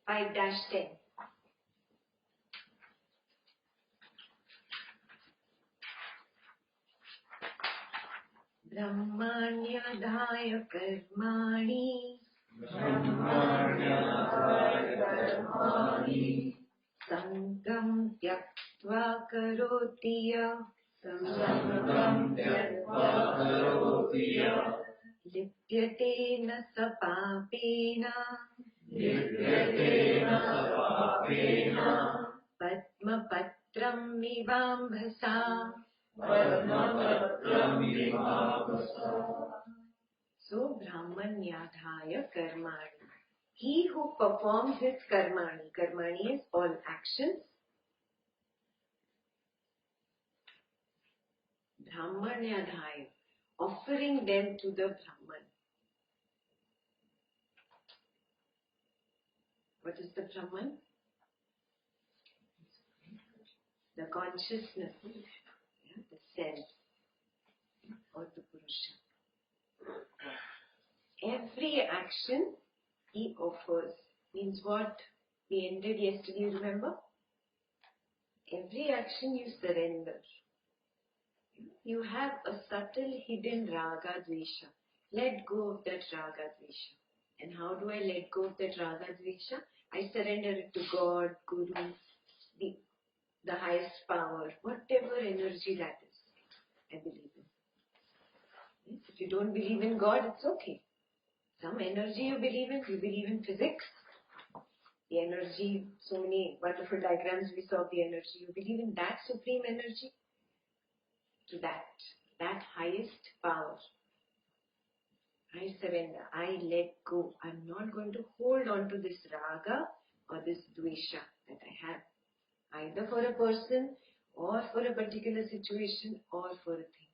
5-10. Brahmanyadhaya karmani sangam tyaktva karotiya lipyate na sapapena padma patram vivambhasa. So Brahmanyadhaya karmani. He who performs his karmani. Karmani is all actions. Brahmanyadhaya. Offering them to the Brahman. What is the Brahman? The consciousness. Yeah, the self. Or the Purusha. Every action he offers. Means what? We ended yesterday, you remember? Every action you surrender. You have a subtle hidden raga dvesha. Let go of that raga dvesha. And how do I let go of that raga dvesha? I surrender it to God, Guru, the highest power, whatever energy that is. I believe in. Yes? If you don't believe in God, it's okay. Some energy you believe in physics. The energy, so many wonderful diagrams we saw of the energy. You believe in that supreme energy? To that highest power. I surrender. I let go. I'm not going to hold on to this raga or this dvesha that I have. Either for a person or for a particular situation or for a thing.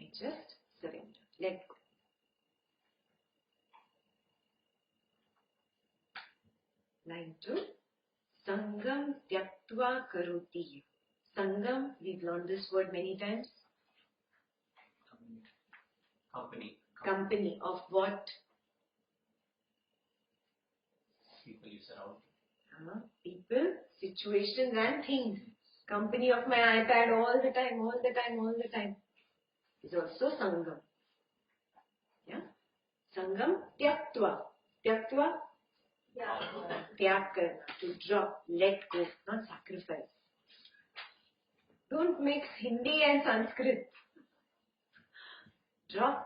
I just surrender. Let go. Line 2. Sangam tyaktva karoti. Sangam, we've learned this word many times. Company of what? People you surround. People, situations and things. Company of my iPad all the time. Is also Sangam. Yeah? Sangam tyaktva. Tyaktva? Tyag karna. To drop, let go, not sacrifice. Don't mix Hindi and Sanskrit. Drop.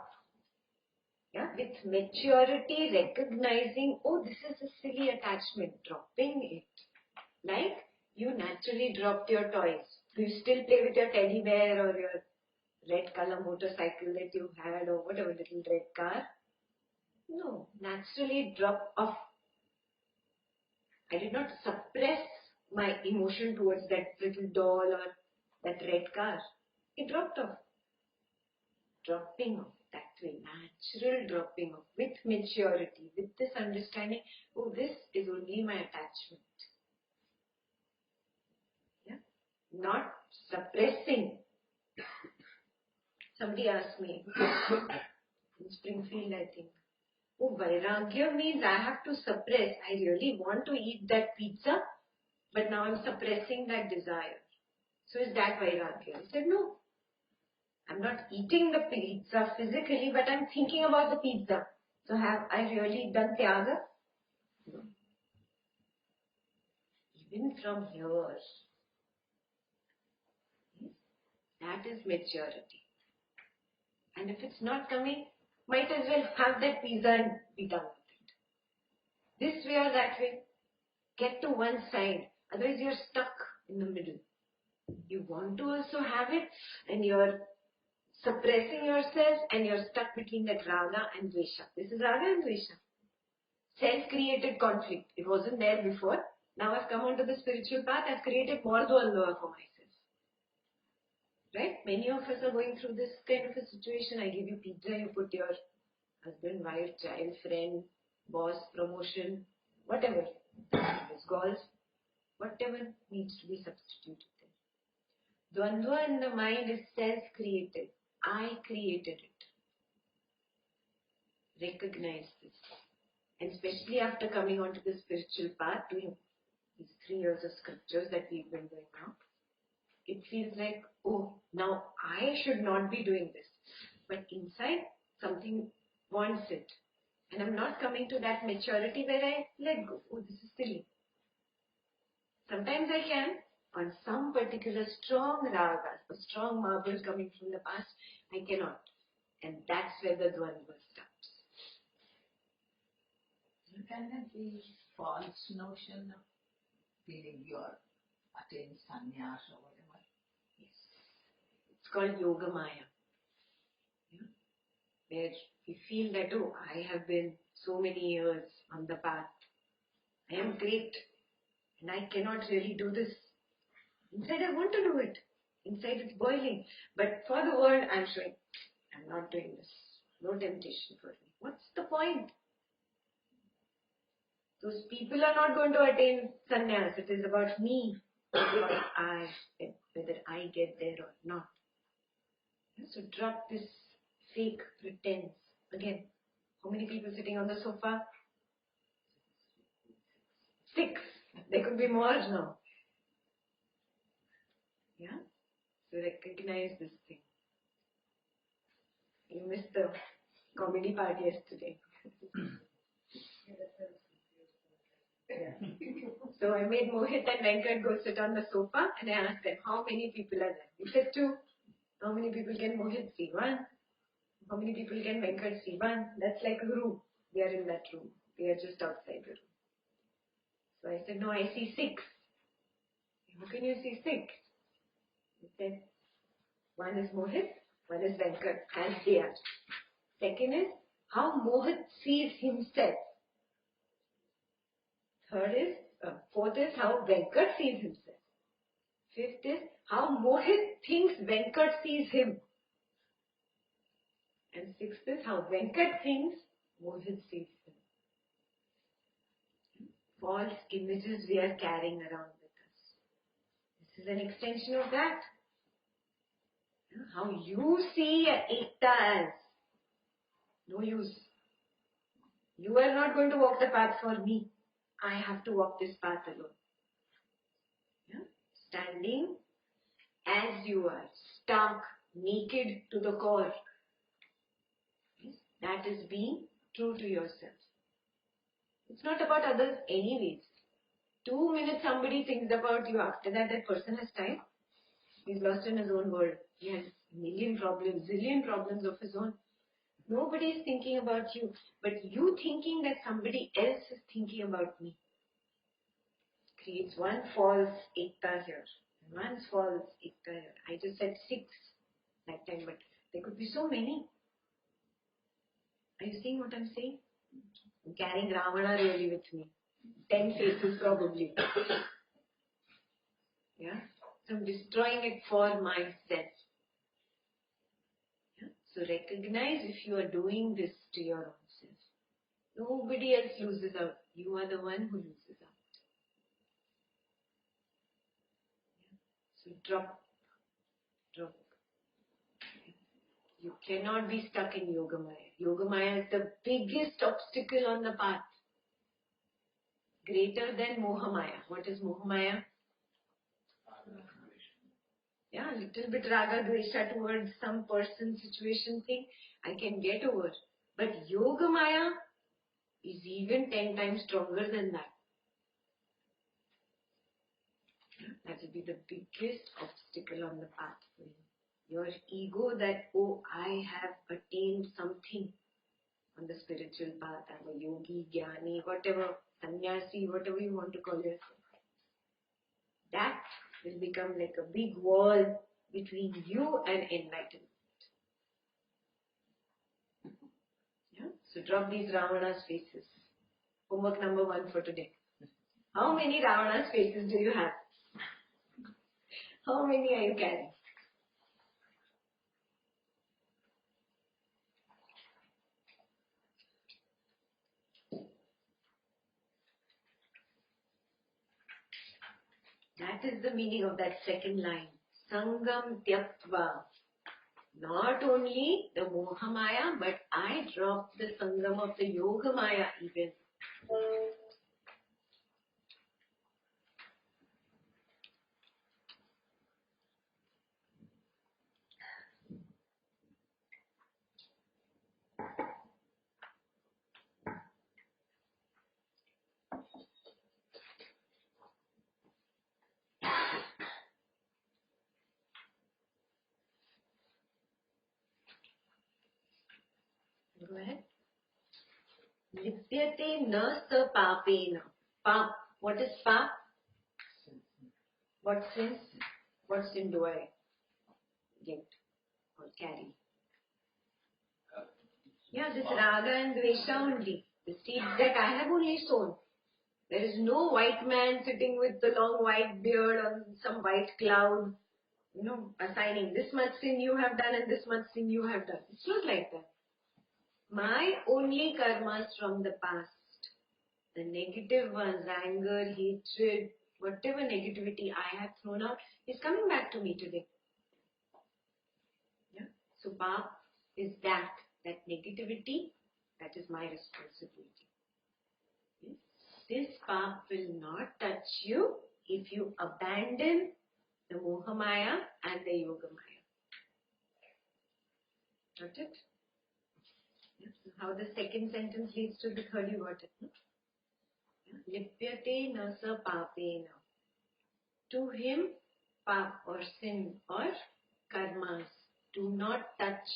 Yeah, with maturity, recognizing, oh, this is a silly attachment, dropping it. Like you naturally dropped your toys. Do you still play with your teddy bear or your red color motorcycle that you had or whatever little red car? No, naturally drop off. I did not suppress my emotion towards that little doll or that red car. It dropped off. Dropping off. That way, natural dropping off with maturity, with this understanding, oh, this is only my attachment. Yeah? Not suppressing. Somebody asked me, in Springfield, I think, oh, Vairagya means I have to suppress. I really want to eat that pizza, but now I'm suppressing that desire. So is that Vairagya? I said, no. I'm not eating the pizza physically, but I'm thinking about the pizza. So have I really done tyaga? No. Even from here, yes, that is maturity. And if it's not coming, might as well have that pizza and be done with it. This way or that way, get to one side. Otherwise you're stuck in the middle. You want to also have it and you're suppressing yourself and you're stuck between that raga and dvesha. This is raga and dvesha. Self-created conflict. It wasn't there before. Now I've come onto the spiritual path. I've created more dvandva for myself. Right? Many of us are going through this kind of a situation. I give you pizza, you put your husband, wife, child, friend, boss, promotion, whatever. This golf, whatever needs to be substituted there. Dvandva in the mind is self-created. I created it. Recognize this And especially after coming onto the spiritual path, doing these 3 years of scriptures that we've been doing now, it feels like, oh, now I should not be doing this. But inside, something wants it. And I'm not coming to that maturity where I let go. Oh, this is silly. Sometimes I can, on some particular strong ragas, a strong marble coming from the past, I cannot. And that's where the dvandva stops. Can that be false notion of feeling you're attained sannyas or whatever? Yes. It's called yoga maya. Yeah. Where we feel that, oh, I have been so many years on the path. I am great. And I cannot really do this. Inside I want to do it. Inside it's boiling. But for the world I'm showing, I'm not doing this. No temptation for me. What's the point? Those people are not going to attain sannyas. It is about me. About I, whether I get there or not. So drop this fake pretense. Again, how many people sitting on the sofa? 6. There could be more now. Yeah? So recognize this thing. You missed the comedy part yesterday. Yeah. So I made Mohit and Venkat go sit on the sofa and I asked them, how many people are there? They said 2. How many people can Mohit see? 1. How many people can Venkat see? 1. That's like a room. They are in that room. They are just outside the room. So I said, no, I see 6. How can you see 6? He said, 1 is Mohit, 1 is Venkat, as they are. Second is how Mohit sees himself. Fourth is how Venkat sees himself. Fifth is how Mohit thinks Venkat sees him. And sixth is how Venkat thinks Mohit sees him. False images we are carrying around with us. This is an extension of that. How you see Ekta as. No use. You are not going to walk the path for me. I have to walk this path alone. Yeah? Standing as you are, stark, naked to the core. Yes? That is being true to yourself. It's not about others anyways. 2 minutes somebody thinks about you, after that person has time. He's lost in his own world. He has million problems, zillion problems of his own. Nobody is thinking about you. But you thinking that somebody else is thinking about me creates one false ekta here. And one false ekta here. I just said 6 that time, but there could be so many. Are you seeing what I'm saying? I'm carrying Ravana really with me. 10 faces probably. Yeah? So I'm destroying it for myself. Yeah? So recognize if you are doing this to your own self. Nobody else loses out. You are the one who loses out. Yeah? So drop. You cannot be stuck in Yoga Maya. Yoga Maya is the biggest obstacle on the path. Greater than Moha Maya. What is Moha Maya? Yeah, a little bit raga dvesha towards some person, situation thing, I can get over. But Yoga Maya is even 10 times stronger than that. That will be the biggest obstacle on the path for you. Your ego that, oh, I have attained something on the spiritual path. I'm a yogi, jnani, whatever, sannyasi, whatever you want to call yourself. That will become like a big wall between you and enlightenment. Yeah? So drop these Ravana's faces. Homework number 1 for today. How many Ravana's faces do you have? How many are you carrying? That is the meaning of that second line. Sangam Tyaktva. Not only the Moha Maya, but I drop the Sangam of the Yoga Maya even Go ahead. Lipyate na sa papena. Pap. What is pap? What sin? What sin do I get or carry? Yeah, this raga and dvesha only. The seeds that I have only sown. There is no white man sitting with the long white beard on some white cloud, assigning this much sin you have done and this much sin you have done. It's not like that. My only karmas from the past, the negative ones, anger, hatred, whatever negativity I have thrown out, is coming back to me today. Yeah. So pap is that negativity, that is my responsibility. Yes. This pap will not touch you if you abandon the Moha Maya and the Yoga Maya. Got it? Yes. How the second sentence leads to the third, you got it, no? Lipyate na sa papena. To him, pap or sin or karmas do not touch.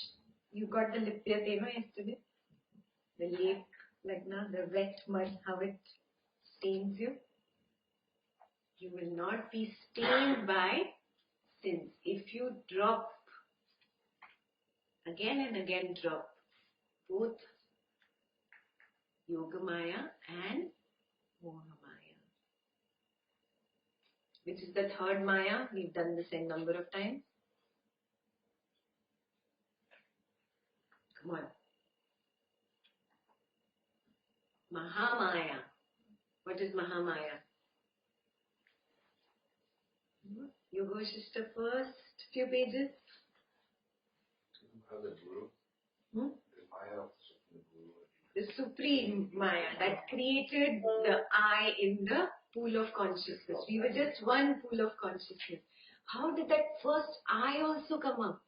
You got the lipyate no yesterday? The lake, the wet mud, how it stains you. You will not be stained by sins. If you drop, again and again drop, both Yoga Maya and Moha Maya. Which is the third Maya? We've done this a number of times. Come on. Mahamaya. What is Mahamaya? Yoga Vasishtha first few pages. The Guru. The Maya of the Guru. The supreme Maya that created the I in the pool of consciousness. We were just one pool of consciousness. How did that first I also come up?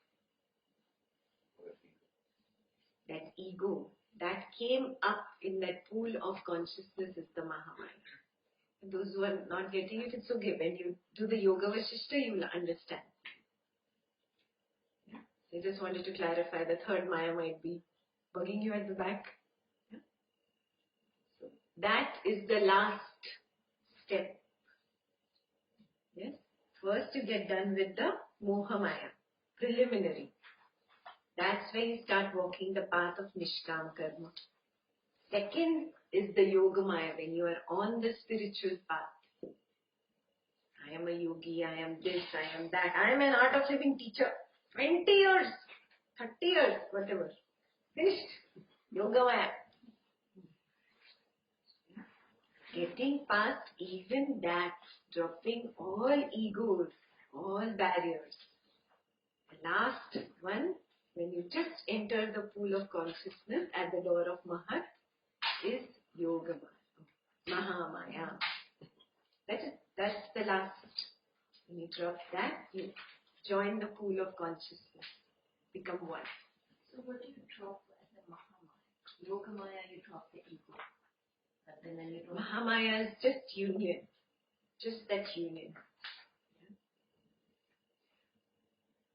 That ego that came up in that pool of consciousness is the Mahamaya. Those who are not getting it, it's okay. When you do the Yoga Vasishtha, you will understand. Yeah. I just wanted to clarify the third Maya might be bugging you at the back. Yeah. So that is the last step. Yes. First you get done with the Moha Maya, preliminary. That's where you start walking the path of Nishkam Karma. Second is the Yoga Maya, when you are on the spiritual path. I am a yogi, I am this, I am that. I am an art of living teacher. 20 years, 30 years, whatever. Finished. Yoga Maya. Getting past even that, dropping all egos, all barriers. The last one, when you just enter the pool of consciousness at the door of Mahat, is Yoga Maya, Mahamaya. That's the last. When you drop that, you join the pool of consciousness, become one. So what do you drop as the Mahamaya? Yoga Maya, you drop the ego. But then when you drop Mahamaya is just union. Just that union.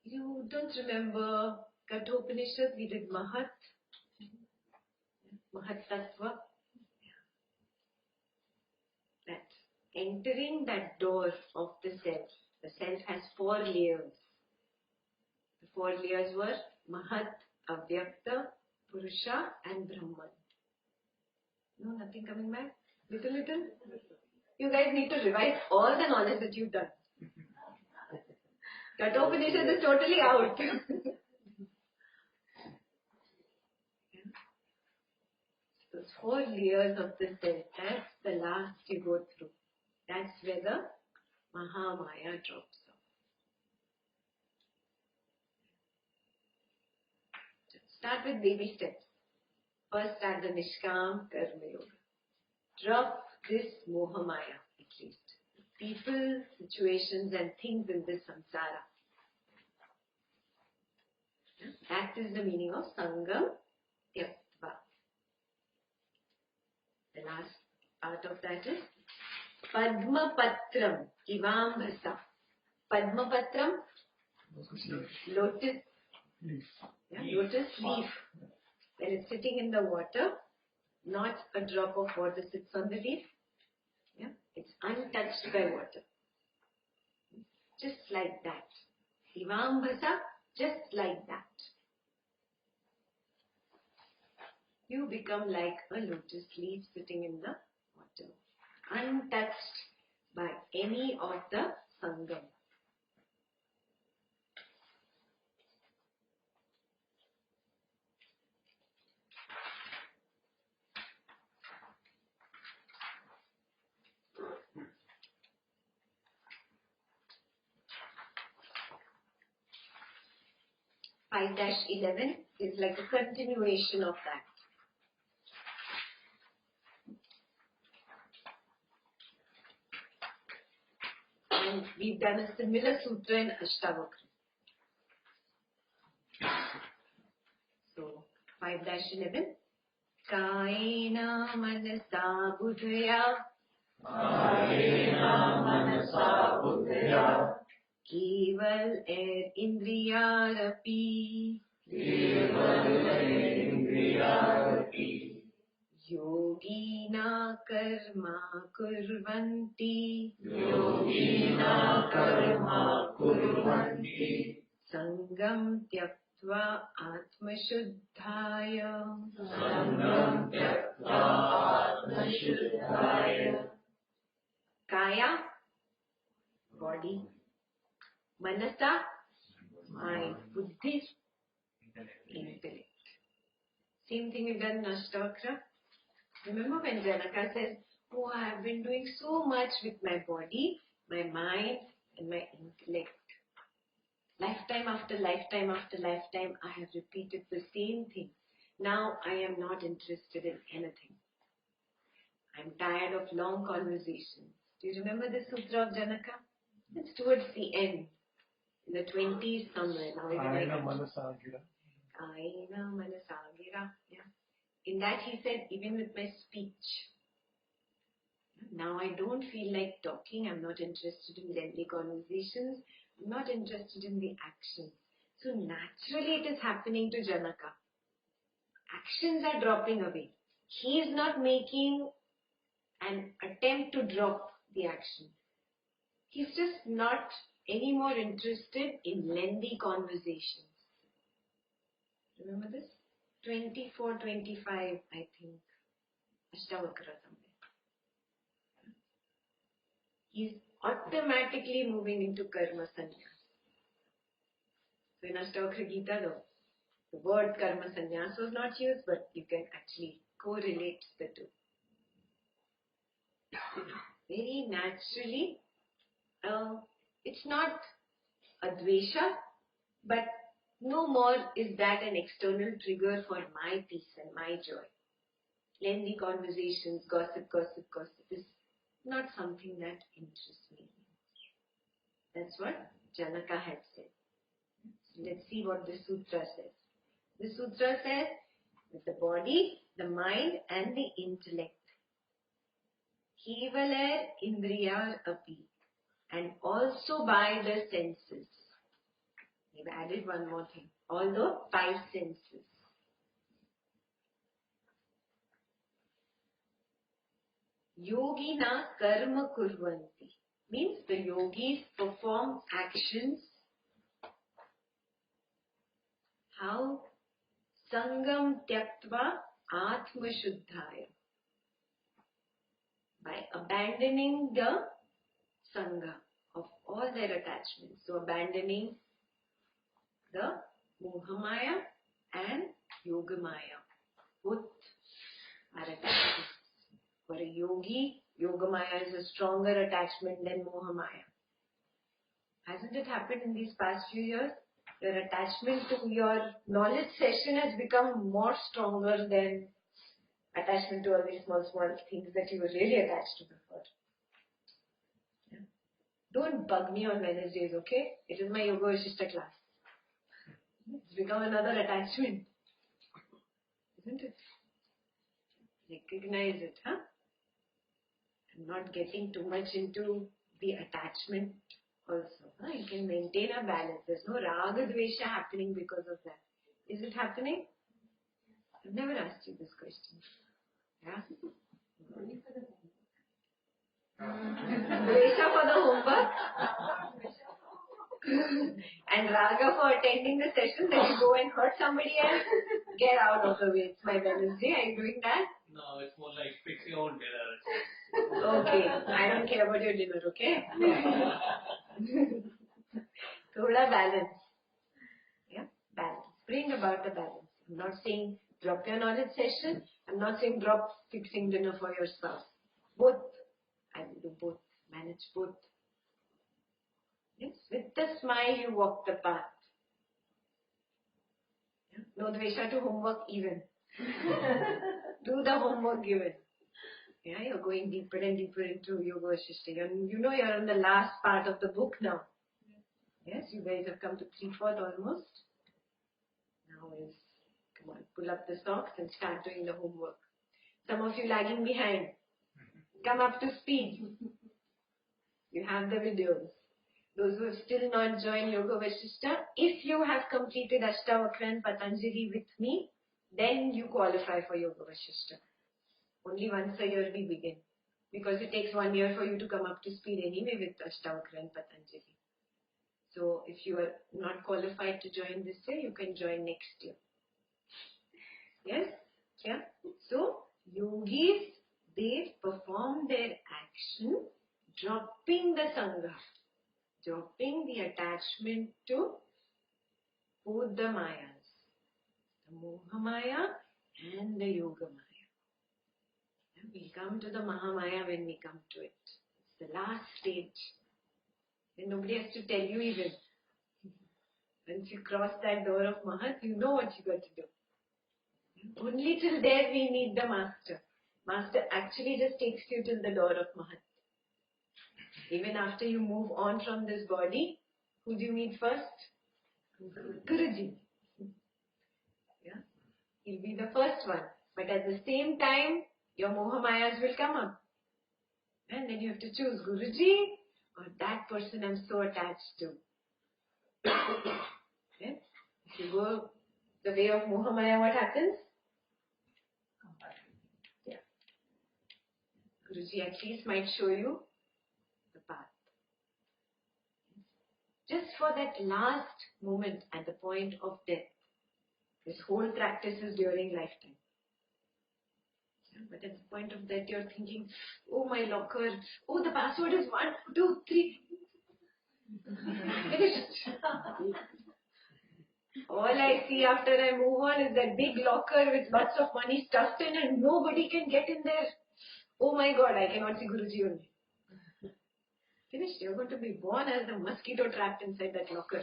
You don't remember Kathopanishad? We did Mahat. Mahat Tattva. That entering that door of the self. The self has 4 layers. The 4 layers were Mahat, Avyakta, Purusha and Brahman. No, nothing coming back? Little. You guys need to revise all the knowledge that you've done. Kathopanishad is totally out. Those 4 layers of the self, that's the last you go through. That's where the Mahamaya drops off. Start with baby steps. First start the Nishkam Karma Yoga. drop this mohamaya at least. People, situations and things in this samsara. That is the meaning of Sangam Tyaktva. The last part of that is Padmapatram Kivambhasa. Padmapatram, lotus leaf. Lotus leaf. When it's sitting in the water, not a drop of water sits on the leaf. It's untouched by water. Just like that. Kivambhasa, just like that. You become like a lotus leaf sitting in the water, untouched by any of the Sangam. (5-11) is like a continuation of that. And we've done a similar sutra in Ashtavakra. So, 5-11. Kaena manasa buddhaya. Kaena manasa buddhaya. Keval indriyarapi. Keval indriyarapi. Yogina karma kurvanti. Yogina karma kurvanti. Sangam tyaktva atmashuddhaya. Sangam tyaktva atmashuddhaya. Kaya, body. Manasa, mind. Buddhi, intellect. Same thing we've done in Ashtavakra. Remember when Janaka says, oh, I have been doing so much with my body, my mind and my intellect. Lifetime after lifetime after lifetime, I have repeated the same thing. Now I am not interested in anything. I'm tired of long conversations. Do you remember the Sutra of Janaka? It's towards the end. In the 20s somewhere. Now Aina Manasagira. Aina Manasagira. Yeah. In that he said, even with my speech, now I don't feel like talking. I'm not interested in lengthy conversations. I'm not interested in the actions. So naturally it is happening to Janaka. Actions are dropping away. He is not making an attempt to drop the action. He's just not any more interested in lengthy conversations. Remember this? 24, 25, I think. Ashtavakra somewhere. He's automatically moving into karma sanyas. So in Ashtavakra Gita, the word karma sanyas was not used, but you can actually correlate the two. Very naturally, it's not a dvesha, but no more is that an external trigger for my peace and my joy. Lengthy conversations, gossip is not something that interests me. That's what Janaka had said. So let's see what the sutra says. The sutra says, with the body, the mind and the intellect. Kevaler indriyar api. And also by the senses. We've added one more thing. Although 5 senses. Yogina karma kurvanti. Means the yogis perform actions. How? Sangam tyaktva atma shuddhaya. By abandoning the sangha of all their attachments. So abandoning the mohamaya and yogamaya. Both are attachments. For a yogi, yogamaya is a stronger attachment than mohamaya. Hasn't it happened in these past few years? Your attachment to your knowledge session has become more stronger than attachment to all these small things that you were really attached to before. Yeah. Don't bug me on Wednesdays, okay? It is my Yoga Vashishta class. It's become another attachment. Isn't it? Recognize it, huh? And not getting too much into the attachment also. Huh? You can maintain a balance. There's no raga dvesha happening because of that. Is it happening? I've never asked you this question. Yeah? Dvesha for the homework and raga for attending the session, then you go and hurt somebody else. Get out of the way. It's my Wednesday. Are you doing that? No, it's more like fix your own dinner. Okay. I don't care about your dinner, okay? Thoda balance. Yeah? Balance. Bring about the balance. I'm not saying drop your knowledge session. I'm not saying drop fixing dinner for your spouse. Both. I will do both. Manage both. Yes? With the smile you walk the path. Yeah? No dvesha to homework even. Do the homework given. Yeah, you're going deeper and deeper into Yoga Vashishta. You know you're on the last part of the book now. Yes, you guys have come to 3/4 almost. Now is, come on, pull up the socks and start doing the homework. Some of you lagging behind. Come up to speed. You have the videos. Those who have still not joined Yoga Vashishta, if you have completed Ashtavakra and Patanjali with me, then you qualify for Yoga Vashishta. Only once a year we begin. Because it takes 1 year for you to come up to speed anyway with Ashtavakra and Patanjali. So if you are not qualified to join this year, you can join next year. Yes? Yeah? So, yogis, they perform their action dropping the sangha, dropping the attachment to both the mayas, the Moha Maya and the Yoga Maya. We come to the Mahamaya when we come to it. It's the last stage. And nobody has to tell you even. Once you cross that door of Mahat, you know what you got to do. Only till there we need the Master. Master actually just takes you till the door of Mahat. Even after you move on from this body, who do you meet first? Guruji. Yeah? He'll be the first one. But at the same time, your Moha Mayas will come up. And then you have to choose Guruji or that person I'm so attached to. Okay? If you go the way of Moha Maya, what happens? Yeah. Guruji at least might show you the path. Just for that last moment at the point of death. This whole practice is during lifetime. Yeah, but at the point of death, you're thinking, oh, my locker, oh, the password is 1, 2, 3. Finished. All I see after I move on is that big locker with lots of money stuffed in and nobody can get in there. Oh my God, I cannot see Guruji only. Finished. You're going to be born as a mosquito trapped inside that locker.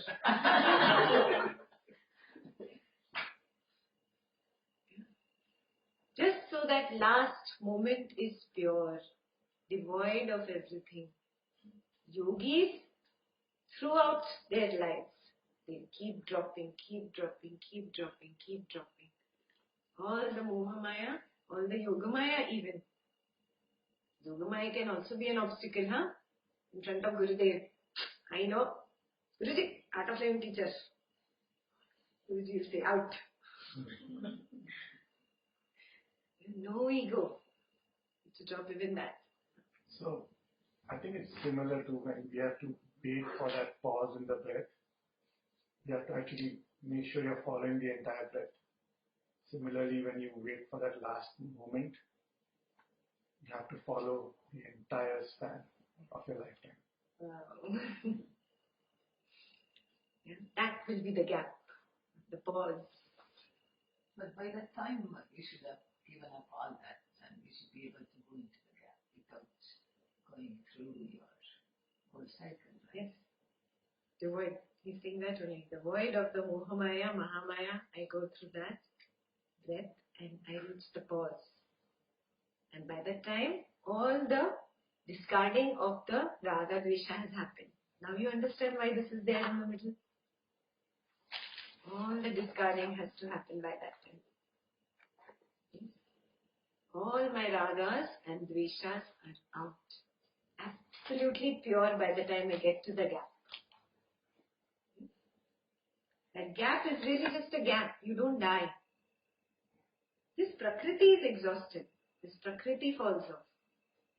Just so that last moment is pure, devoid of everything. Yogis, throughout their lives, they keep dropping, keep dropping, keep dropping, keep dropping. All the Moha Maya, all the Yoga Maya even. Yoga Maya can also be an obstacle, huh? In front of Gurudev. I know. Guruji, art of living teacher. Guruji will say, out. No ego. To drop even that. So, I think it's similar to when we have to wait for that pause in the breath. You have to actually make sure you're following the entire breath. Similarly, when you wait for that last moment, you have to follow the entire span of your lifetime. Wow. Yeah, that will be the gap, the pause. But by that time, you should have given up all that and you should be able to go into the gap without going through your whole cycle, right? Yes. The void. He's saying that only. The void of the Mohamaya, Mahamaya, I go through that breath and I reach the pause. And by that time, all the discarding of the raga dvesha has happened. Now you understand why this is there in the middle? All the discarding has to happen by that time. All my ragas and dveshas are out. Absolutely pure by the time I get to the gap. That gap is really just a gap. You don't die. This prakriti is exhausted. This prakriti falls off.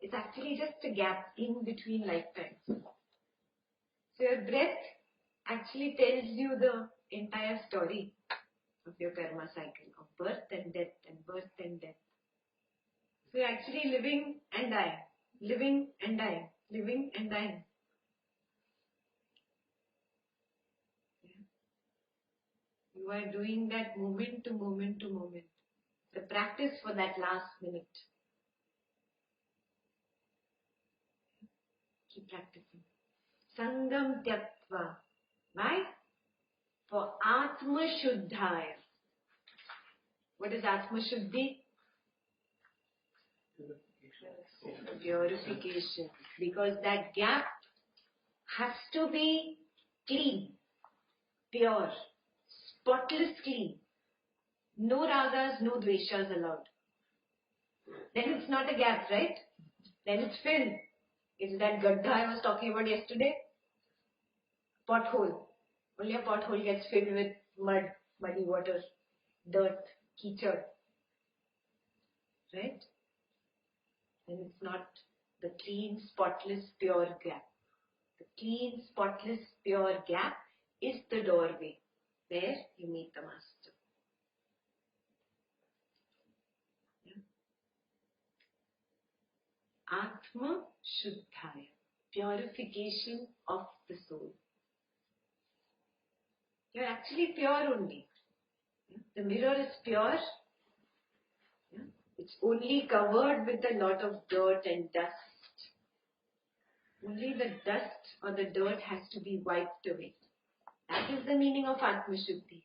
It's actually just a gap in between lifetimes. So your breath actually tells you the entire story of your karma cycle of birth and death and birth and death. So you're actually living and dying, living and dying, living and dying. You are doing that moment to moment to moment. The practice for that last minute. Keep practicing. Sangam tyaktva. Why? For Atma Shuddhaya. What is Atma Shuddhi? Purification. Because that gap has to be clean, pure, spotless clean. No ragas, no dveshas allowed. Then it's not a gap, right? Then it's filled. It's that gadda I was talking about yesterday. Pothole. Only a pothole gets filled with mud, muddy water, dirt, kichad. Right? And it's not the clean, spotless, pure gap. The clean, spotless, pure gap is the doorway where you meet the Master. Atma Shuddhaya, purification of the soul. You're actually pure only. The mirror is pure. It's only covered with a lot of dirt and dust. Only the dust or the dirt has to be wiped away. That is the meaning of Atma Shuddhi.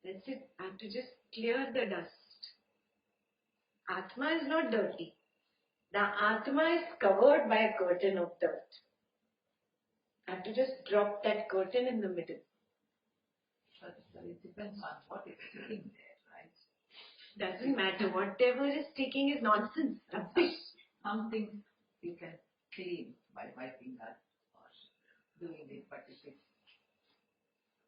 That's it. I have to just clear the dust. Atma is not dirty. The Atma is covered by a curtain of dirt. I have to just drop that curtain in the middle. But it depends on what is sitting there, right? Doesn't matter. Whatever is sticking is nonsense. Rubbish. Some things you can clean by wiping that or doing it, but if it's,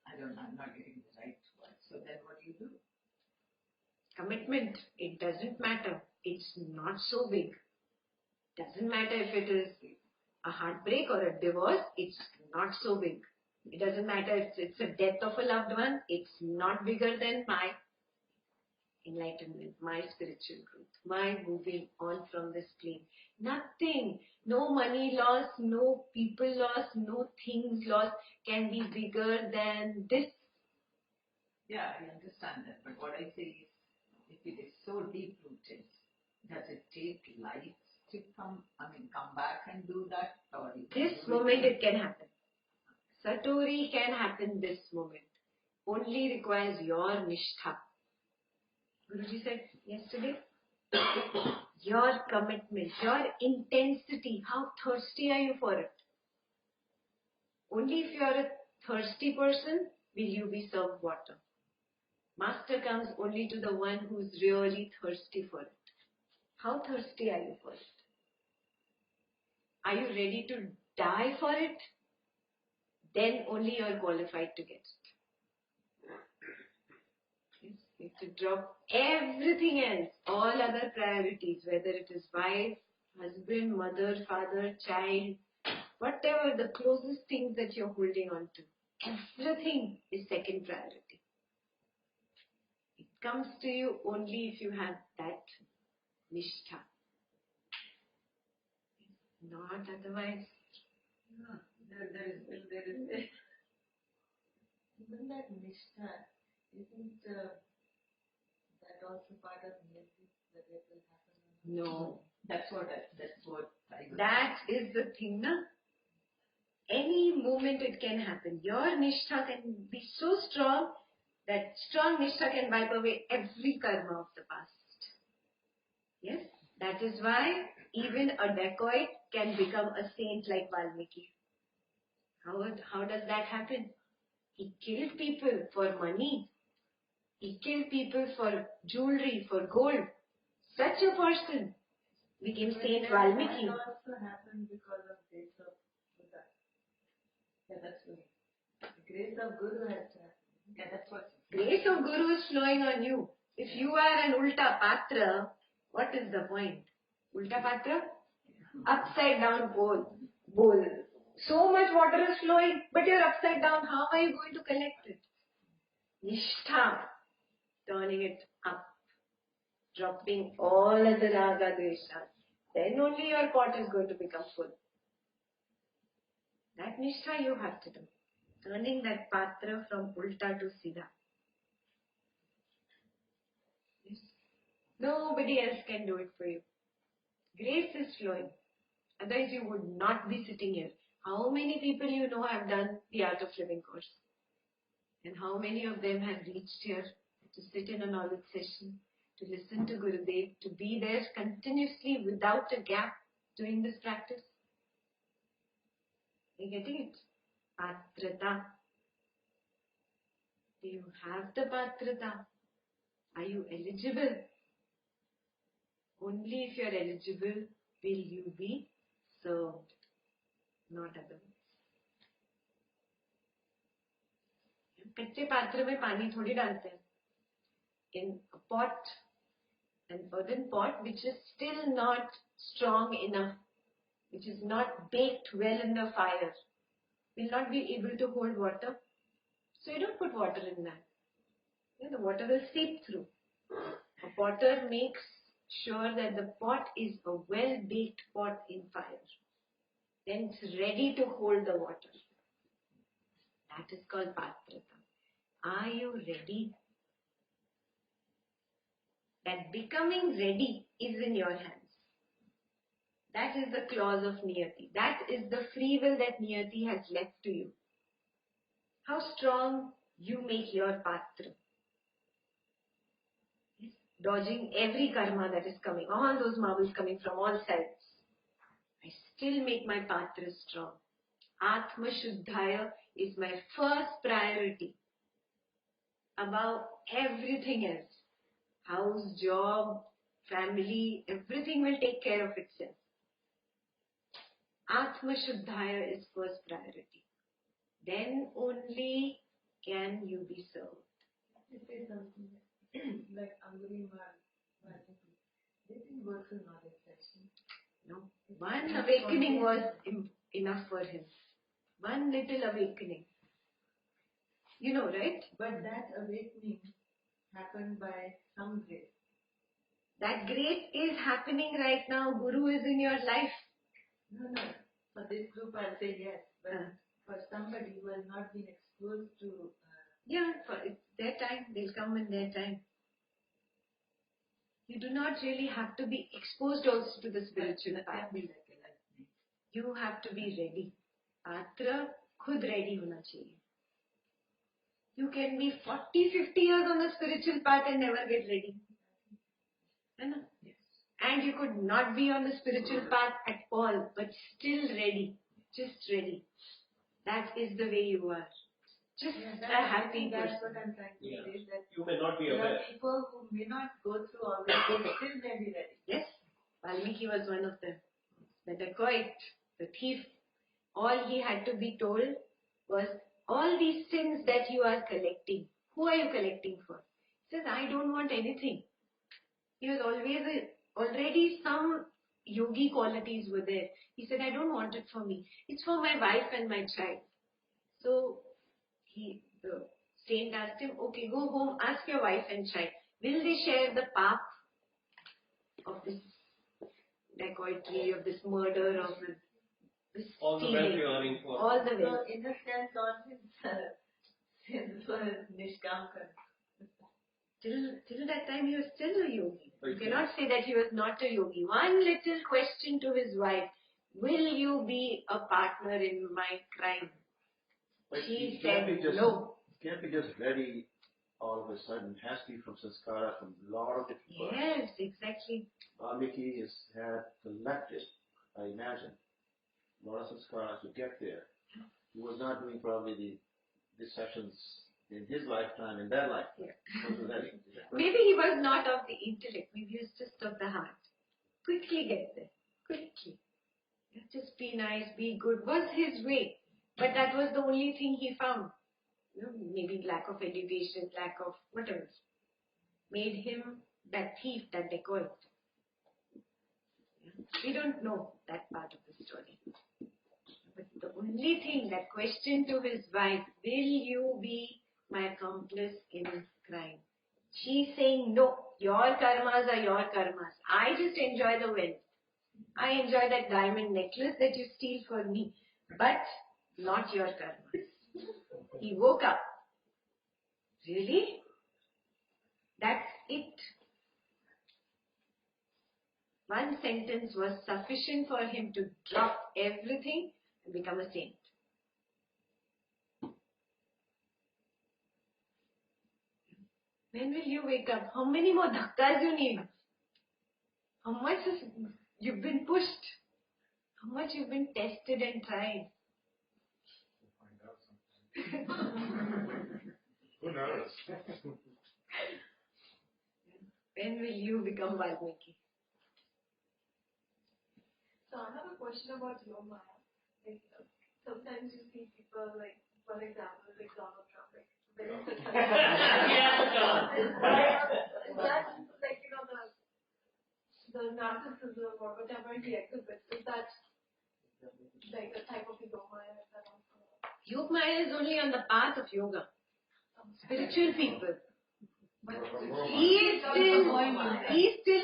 I'm not getting the right word. So then what do you do? Commitment. It doesn't matter. It's not so big. Doesn't matter if it is a heartbreak or a divorce. It's not so big. It doesn't matter if it's a death of a loved one. It's not bigger than my enlightenment, my spiritual growth, my moving on from this plane. Nothing. No money loss, no people loss, no things lost can be bigger than this. Yeah, I understand that. But what I say is, if it is so deep rooted, does it take life to come back and do that? Or This moment it can happen. Satori can happen this moment. Only requires your nishtha. Guruji said yesterday, your commitment, your intensity, how thirsty are you for it? Only if you are a thirsty person will you be served water. Master comes only to the one who is really thirsty for it. How thirsty are you for it? Are you ready to die for it? Then only you are qualified to get it. You have to drop everything else, all other priorities, whether it is wife, husband, mother, father, child, whatever the closest things that you're holding on to. Everything is second priority. It comes to you only if you have that nishtha. Not otherwise. No, there is even that nishtha, isn't that also part of niyati, that it will happen? No. That's what I That is the thing, na? Any moment it can happen. Your nishtha can be so strong That strong nishtha can wipe away every karma of the past. Yes? That is why even a dacoit can become a saint like Valmiki. How does that happen? He killed people for money. He killed people for jewelry, for gold. Such a person became Saint Valmiki. That also happened because of grace of Buddha. Yeah, that's right. The grace of Guru has happened. Yeah, that's what. Grace of Guru is flowing on you. If you are an ulta patra, what is the point? Ulta patra? Upside down bowl. So much water is flowing, but you're upside down. How are you going to collect it? Nishtha, turning it up, dropping all other raga dveshas. Then only your pot is going to become full. That nishtha you have to do. Turning that patra from ulta to siddha. Yes. Nobody else can do it for you. Grace is flowing. Otherwise you would not be sitting here. How many people you know have done the Art of Living course? And how many of them have reached here to sit in a knowledge session, to listen to Gurudev, to be there continuously without a gap doing this practice? Are you getting it? Patrata. Do you have the patrata? Are you eligible? Only if you are eligible will you be served, not otherwise. कच्चे पात्र में पानी थोड़ी डालते हैं. In a pot, an earthen pot which is still not strong enough, which is not baked well in the fire, will not be able to hold water. So you don't put water in that. Yeah, the water will seep through. A potter makes sure that the pot is a well-baked pot in fire. Then it's ready to hold the water. That is called patrata. Are you ready? That becoming ready is in your hands. That is the clause of Niyati. That is the free will that Niyati has left to you. How strong you make your patra. Dodging every karma that is coming, all those marbles coming from all sides. I still make my patra strong. Atma Shuddhaya is my first priority above everything else. House, job, family, everything will take care of itself. Atma Shuddhaya is first priority. Then only can you be served. Let me say something like Anguli Valmiki. They didn't go through knowledge session. No, one awakening was enough for him. One little awakening. You know, right? But that awakening happened by some grace. That grace is happening right now. Guru is in your life. No. For this group, I'll say yes. But for somebody who has not been exposed to... yeah, it's their time. They'll come in their time. You do not really have to be exposed also to the spiritual path. You have to be ready. Patra khud ready hona chahiye. You can be 40, 50 years on the spiritual path and never get ready. Yes. And you could not be on the spiritual path at all, but still ready. Just ready. That is the way you are. Just a happy person. That's what I'm trying to say. That you may not be there aware. are people who may not go through all this, they still may be ready. Yes, Valmiki was one of them. The dacoit, the thief, all he had to be told was, all these sins that you are collecting, who are you collecting for? He says, I don't want anything. He was already some yogi qualities were there. He said, I don't want it for me. It's for my wife and my child. So the saint asked him, okay, go home, ask your wife and child, will they share the path of this dacoitry, of this murder, of this All the wealth you're earning for. all the So, wealth. in a sense, all his sins were nishkam karma. Till that time he was still a yogi. You cannot say that he was not a yogi. One little question to his wife, will you be a partner in my crime? But She he can't said be just, no. He can't be just ready all of a sudden has to be from sanskara from a lot of different births. Yes, exactly. Valmiki has had collected, I imagine, a lot of sanskaras to get there. He was not doing probably the sessions in his lifetime, in their lifetime. Yeah. Maybe he was not of the intellect, maybe he was just of the heart. Quickly get there. Quickly. Just be nice, be good, was his way. But that was the only thing he found. Maybe lack of education, lack of whatever. Made him that thief, that dacoit. We don't know that part of the story. But the only thing, that question to his wife, will you be my accomplice in crime? She's saying, no, your karmas are your karmas. I just enjoy the wealth. I enjoy that diamond necklace that you steal for me, but not your karmas. He woke up. Really? That's it. One sentence was sufficient for him to drop everything and become a saint. When will you wake up? How many more dhakkas you need? How much you've been pushed? How much you've been tested and tried? We'll find out sometime. Who knows? When will you become Valmiki? So I have a question about your Maya. Like, sometimes you see people like, for example, like Donald Trump, like very successful. Is that like, the narcissism or whatever he exhibits, is that like a type of ego Maya? Yoga Maya is only on the path of yoga. Spiritual people. But He is still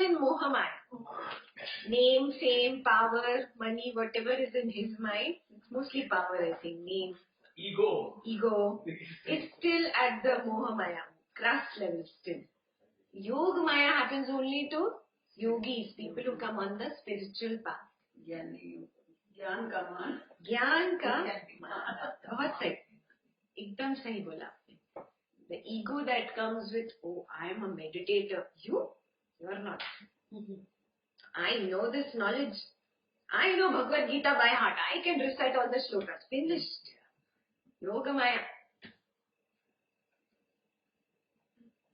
in Moha Maya. Name, fame, power, money, whatever is in his mind, it's mostly power, I think. Name, Ego. It's still at the Moha Maya, crass level still. Yoga Maya happens only to yogis, people who come on the spiritual path. ज्ञान का मान ज्ञान का बहुत सही, एकदम सही बोला आपने. The ego that comes with, oh, I am a meditator. You are not. I know this knowledge. I know Bhagwad Gita by heart. I can recite all the shlokas. Finished. Yoga Maya.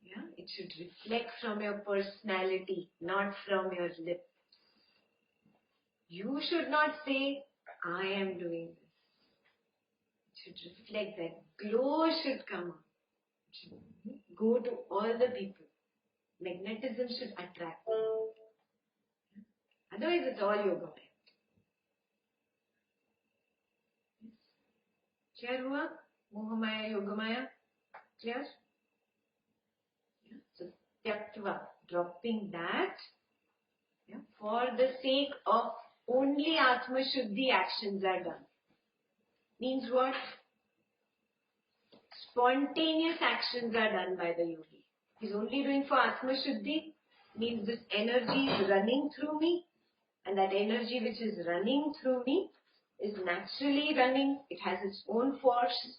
Yeah, it should reflect from your personality, not from your lips. You should not say, I am doing this. It should reflect, that glow should come out. It should go to all the people. Magnetism should attract them. Otherwise, it's all yoga maya. Clear hua? Moha maya, yoga maya. Clear? Yeah. So, tyaktva, dropping that, yeah, for the sake of only Atma Shuddhi actions are done. Means what? Spontaneous actions are done by the yogi. He's only doing for Atma Shuddhi. Means this energy is running through me, and that energy which is running through me is naturally running. It has its own force,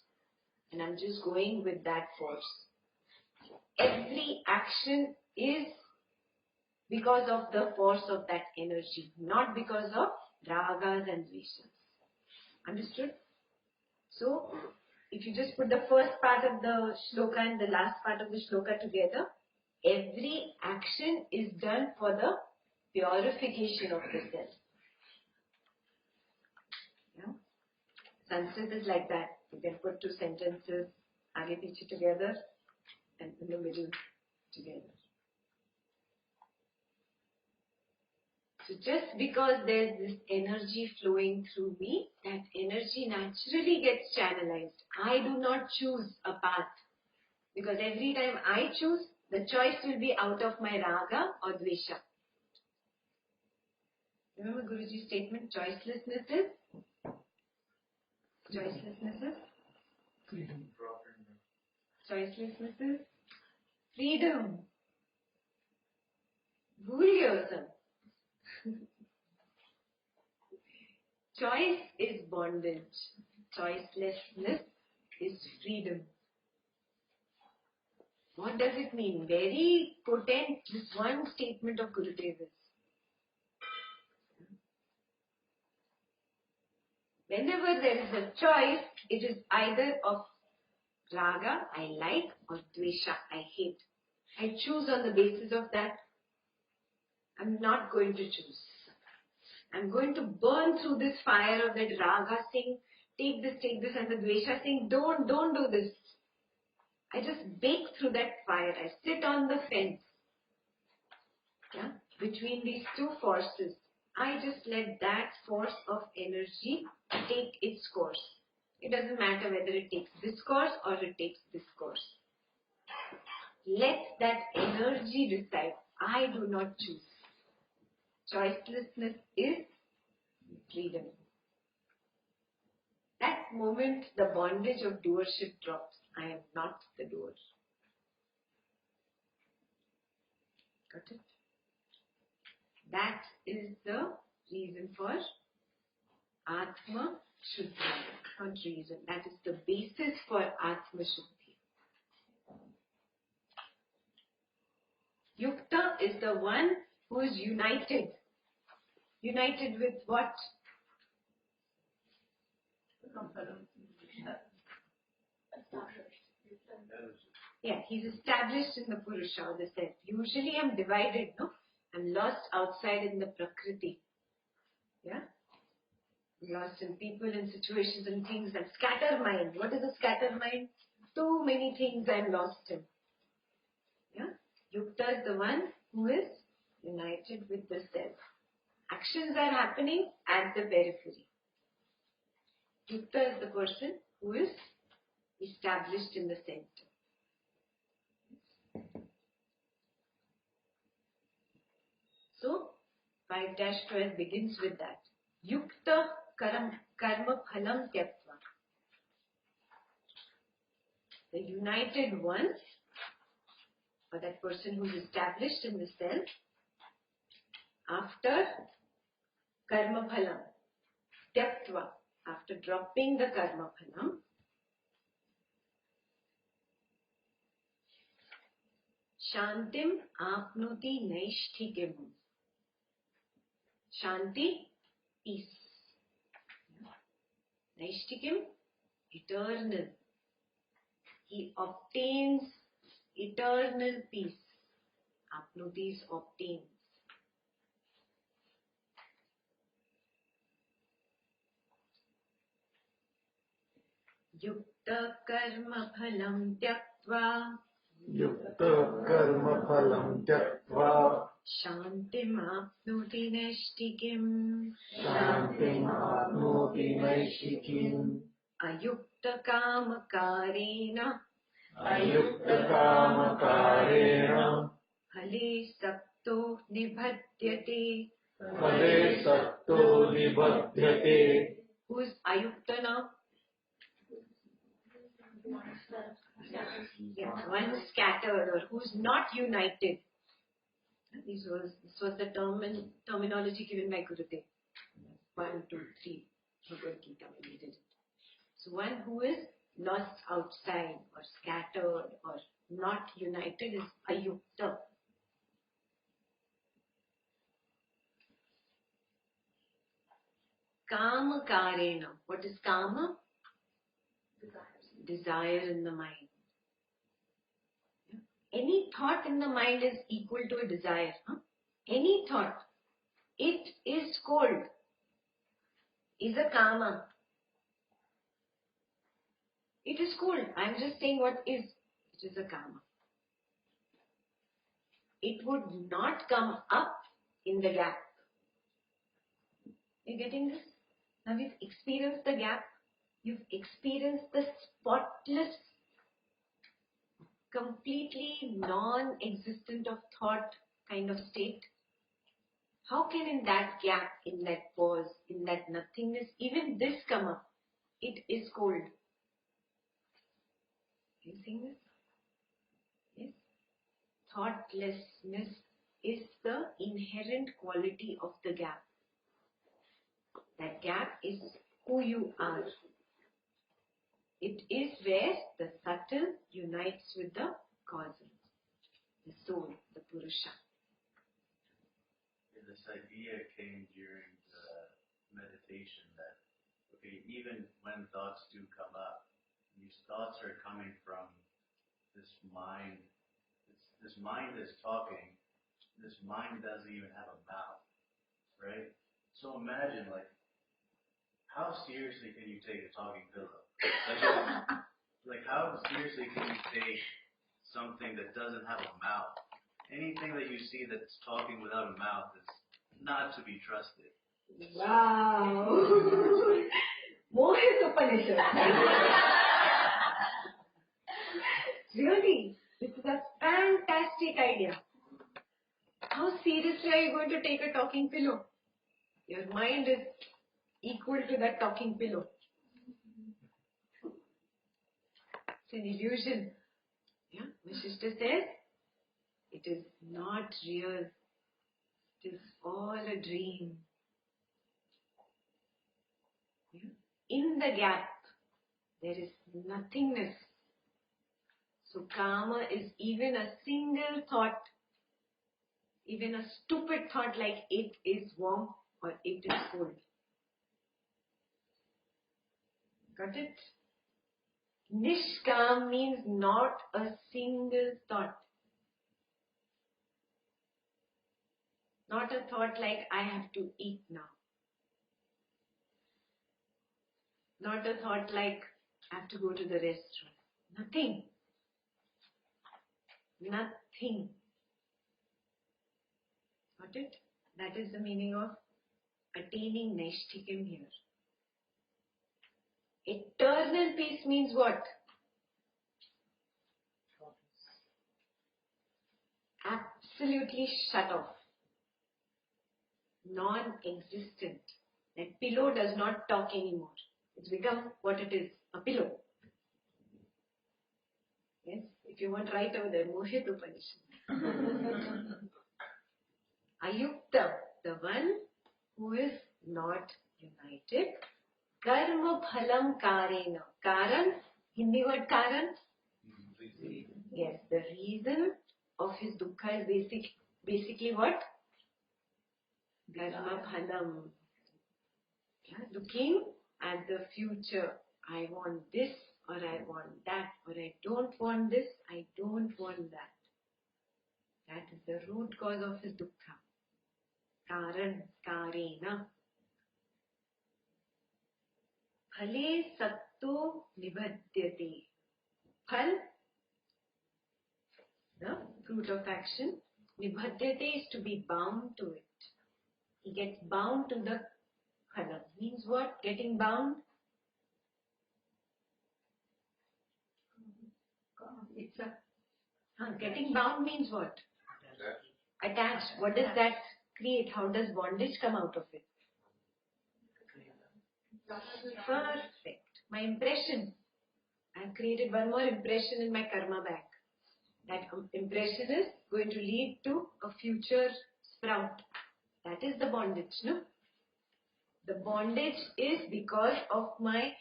and I'm just going with that force. Every action is because of the force of that energy, not because of ragas and dveshas. Understood? So, if you just put the first part of the shloka and the last part of the shloka together, every action is done for the purification of the self. Yeah? Sanskrit is like that. You can put two sentences, aage piche together, and in the middle together. So just because there's this energy flowing through me, that energy naturally gets channelized. I do not choose a path. Because every time I choose, the choice will be out of my raga or dvesha. Remember Guruji's statement, choicelessness is? Choicelessness is? Freedom. Choicelessness is? Freedom. भूल गए हो सब. Choice is bondage. Choicelessness is freedom. What does it mean? Very potent, this one statement of Gurudev is. Whenever there is a choice, it is either of raga, I like, or dvesha, I hate. I choose on the basis of that. I'm not going to choose. I'm going to burn through this fire of that raga saying, take this, and the dvesha saying, don't do this. I just bake through that fire. I sit on the fence. Yeah? Between these two forces. I just let that force of energy take its course. It doesn't matter whether it takes this course or it takes this course. Let that energy decide. I do not choose. Choicelessness is freedom. That moment the bondage of doership drops. I am not the doer. Got it? That is the reason for Atma Shuddhi. Not reason. That is the basis for Atma Shuddhi. Yukta is the one who is united. United with what? Yeah, he's established in the Purusha or the self. Usually I'm divided, no? I'm lost outside in the Prakriti. Yeah? I'm lost in people and situations and things. I'm scattered mind. What is a scattered mind? Too many things I'm lost in. Yeah? Yukta is the one who is united with the self. Actions are happening at the periphery. Yukta is the person who is established in the center. So, 5-12 begins with that. Yukta karma phalam tyakva. The united one, or that person who is established in the self, after karma phalam tyakva, after dropping the karma phalam, shantim apnoti naishtikim. Shanti, peace. Naishtikim, eternal. He obtains eternal peace. Apnotis obtains. Yukta karma phalam tyaktva. Yukta karma phalam tyakva. Shantim apnoti naishtikim. Shantim apnoti naishtikim. Ayukta kamakarena. Ayukta kamakarena. Phale sapto nibhadyate. Phale satto nibhadyate. Who is Ayukta now? Yes, one scattered or who's not united. This was the terminology given by Gurudev. 1, 2, 3. Bhagwad Gita when he did it. So one who is lost outside or scattered or not united is Ayukta. Kama karena. What is kama? Desire in the mind. Any thought in the mind is equal to a desire. Huh? Any thought. It is cold. Is a kama. It is cold. I am just saying what is. It is a kama. It would not come up in the gap. You getting this? Now you've experienced the gap. You've experienced the spotless, completely non-existent of thought kind of state. How can in that gap, in that pause, in that nothingness, even this come up? It is cold. You seeing this? Yes. Thoughtlessness is the inherent quality of the gap. That gap is who you are. It is where the subtle unites with the causal, the soul, the Purusha. This idea came during the meditation that, okay, even when thoughts do come up, these thoughts are coming from this mind. This mind is talking. This mind doesn't even have a mouth, right? So imagine, like, how seriously can you take a talking pillow? Like how seriously can you take something that doesn't have a mouth? Anything that you see that's talking without a mouth is not to be trusted. Wow! Mohit Upanishad. Really, this is a fantastic idea. How seriously are you going to take a talking pillow? Your mind is equal to that talking pillow. It's an illusion. Yeah, Vasishtha says, it is not real. It is all a dream. Yeah? In the gap, there is nothingness. So karma is even a single thought, even a stupid thought like it is warm or it is cold. Got it? Nishkam means not a single thought. Not a thought like I have to eat now. Not a thought like I have to go to the restaurant. Nothing. Nothing. Got it? That is the meaning of attaining Naishtikam here. Eternal peace means what? Absolutely shut off. Non-existent. That pillow does not talk anymore. It's become what it is, a pillow. Yes, if you want, write over there, Mohit Upanishad. Ayukta, the one who is not united. Karma phalam karena. Karan, Hindi word karan? Yes, the reason of his dukkha is basically what? Karma phalam. Looking at the future. I want this or I want that or I don't want this, I don't want that. That is the root cause of his dukkha. Karan, karena. Phale satto nibhadyate. Phal, the fruit of action. Nibhadyate is to be bound to it. He gets bound to the phala. Means what? Getting bound? It's a... getting bound means what? Attached. What does that create? How does bondage come out of it? Perfect. My impression. I have created one more impression in my karma bag. That impression is going to lead to a future sprout. That is the bondage, no? The bondage is because of my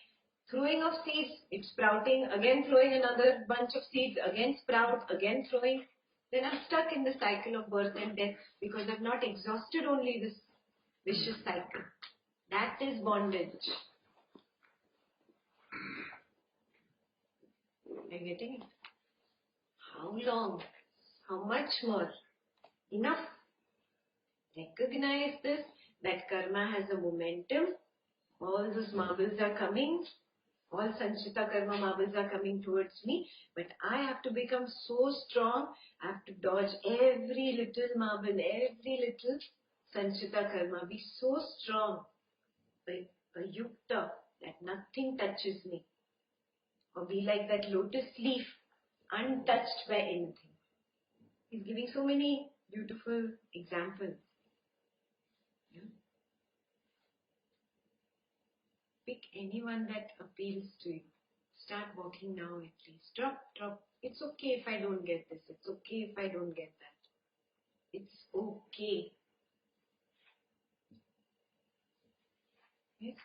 throwing of seeds. It's sprouting, again throwing another bunch of seeds, again sprout, again throwing. Then I'm stuck in the cycle of birth and death because I've not exhausted only this vicious cycle. That is bondage. Are you getting it? How long? How much more? Enough. Recognize this, that karma has a momentum. All those marbles are coming. All Sanchita karma marbles are coming towards me. But I have to become so strong. I have to dodge every little marble, every little Sanchita karma. Be so strong. A yukta, that nothing touches me. Or be like that lotus leaf, untouched by anything. He's giving so many beautiful examples. Yeah. Pick anyone that appeals to you. Start walking now at least. Drop. It's okay if I don't get this. It's okay if I don't get that. It's okay. Yes?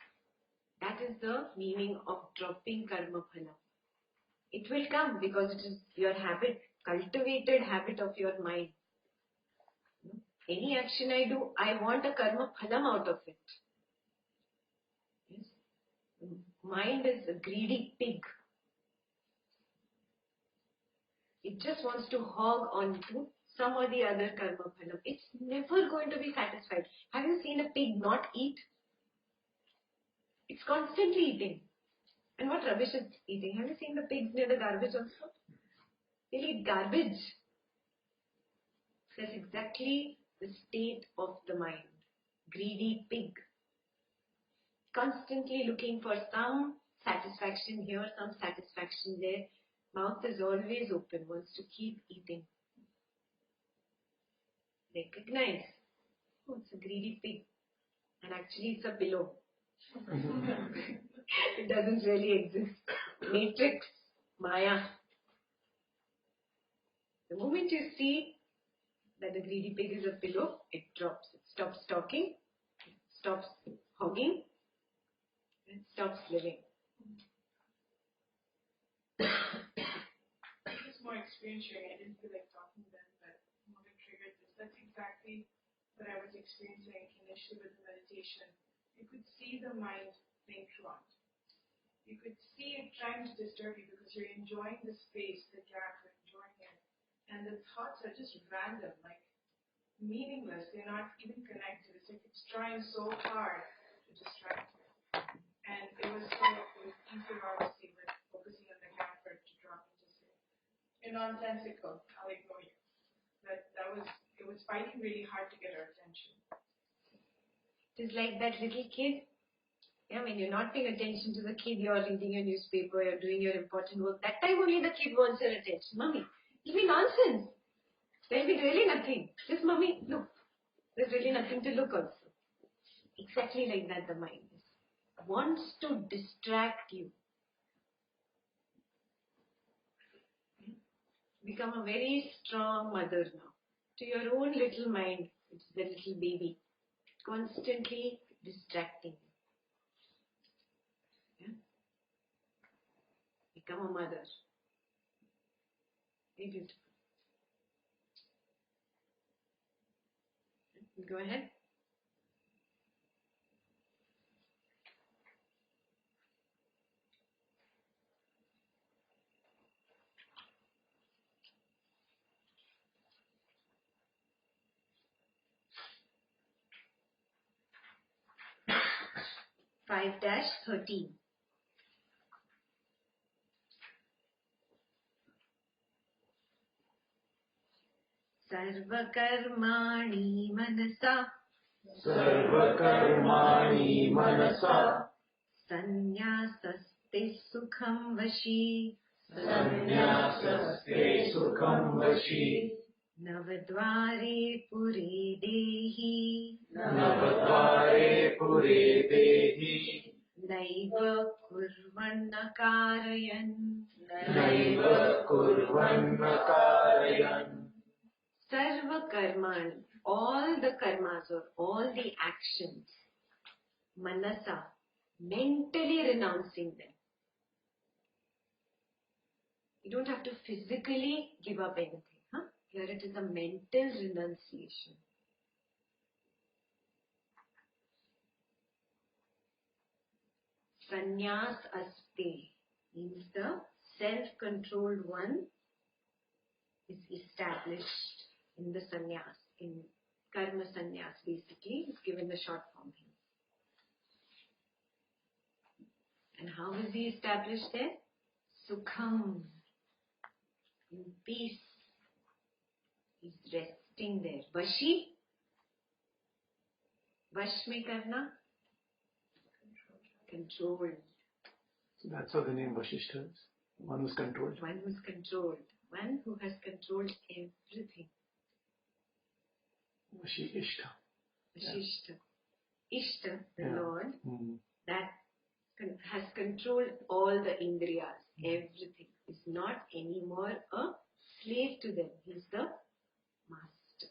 That is the meaning of dropping karma phala. It will come because it is your habit. cultivated habit of your mind. Any action I do, I want a karma phalam out of it. Yes? Mind is a greedy pig. It just wants to hog on to some or the other karma phalam. It's never going to be satisfied. Have you seen a pig not eat? It's constantly eating. And what rubbish it's eating? Have you seen the pigs near the garbage also? They'll eat garbage. That's exactly the state of the mind. Greedy pig. Constantly looking for some satisfaction here, some satisfaction there. Mouth is always open, wants to keep eating. Recognize, oh, it's a greedy pig. And actually it's a pillow. It doesn't really exist. Matrix, Maya. The moment you see that the greedy pig is a pillow, it drops. It stops talking, stops hogging, and stops living. Just more experience sharing. I didn't feel like talking then, but what triggered this. That's exactly what I was experiencing initially with the meditation. You could see the mind being truant. You could see it trying to disturb you because you're enjoying the space, the gap, you're enjoying it. And the thoughts are just random, like meaningless. They're not even connected. It's like it's trying so hard to distract you. And it was easier, obviously, with focusing on the gap for it to drop and just say, you're nonsensical, I'll ignore you. But it was fighting really hard to get our attention. It's like that little kid. Yeah, when you're not paying attention to the kid, you're reading your newspaper, you're doing your important work. That time only the kid wants your attention. Mommy, it'll be nonsense. There'll be really nothing. Just mommy, look. There's really nothing to look also. Exactly like that the mind is. Wants to distract you. Become a very strong mother now. To your own little mind, it's the little baby. Constantly distracting you. Yeah? Become a mother. Very beautiful. Go ahead. Five 13. Sarvakarmani manasa. Sarvakarmani manasa. Sanyasaste sukham vashi. Sanyasaste sukham vashi. Navadvare pure dehi. Navadvare pure dehi. Naiva kurvanna karayan. Naiva kurvanna karayan. Sarva karmani, all the karmas or all the actions, manasa, mentally renouncing them. You don't have to physically give up anything. Huh? Here it is a mental renunciation. Sanyas aste means the self-controlled one is established in the sannyas, in karma sannyas basically, is given the short form here. And how is he established there? Sukham, in peace. He's resting there. Vashi, vash mein karna, controlled. So that's how the name Vashishta is. One who's controlled. One who's controlled. One who has controlled everything. Vashi Ishta. Vashishta. Ishta, the Yeah. Lord, Mm-hmm. that has controlled all the indriyas, everything. Is not anymore a slave to them. He's the master.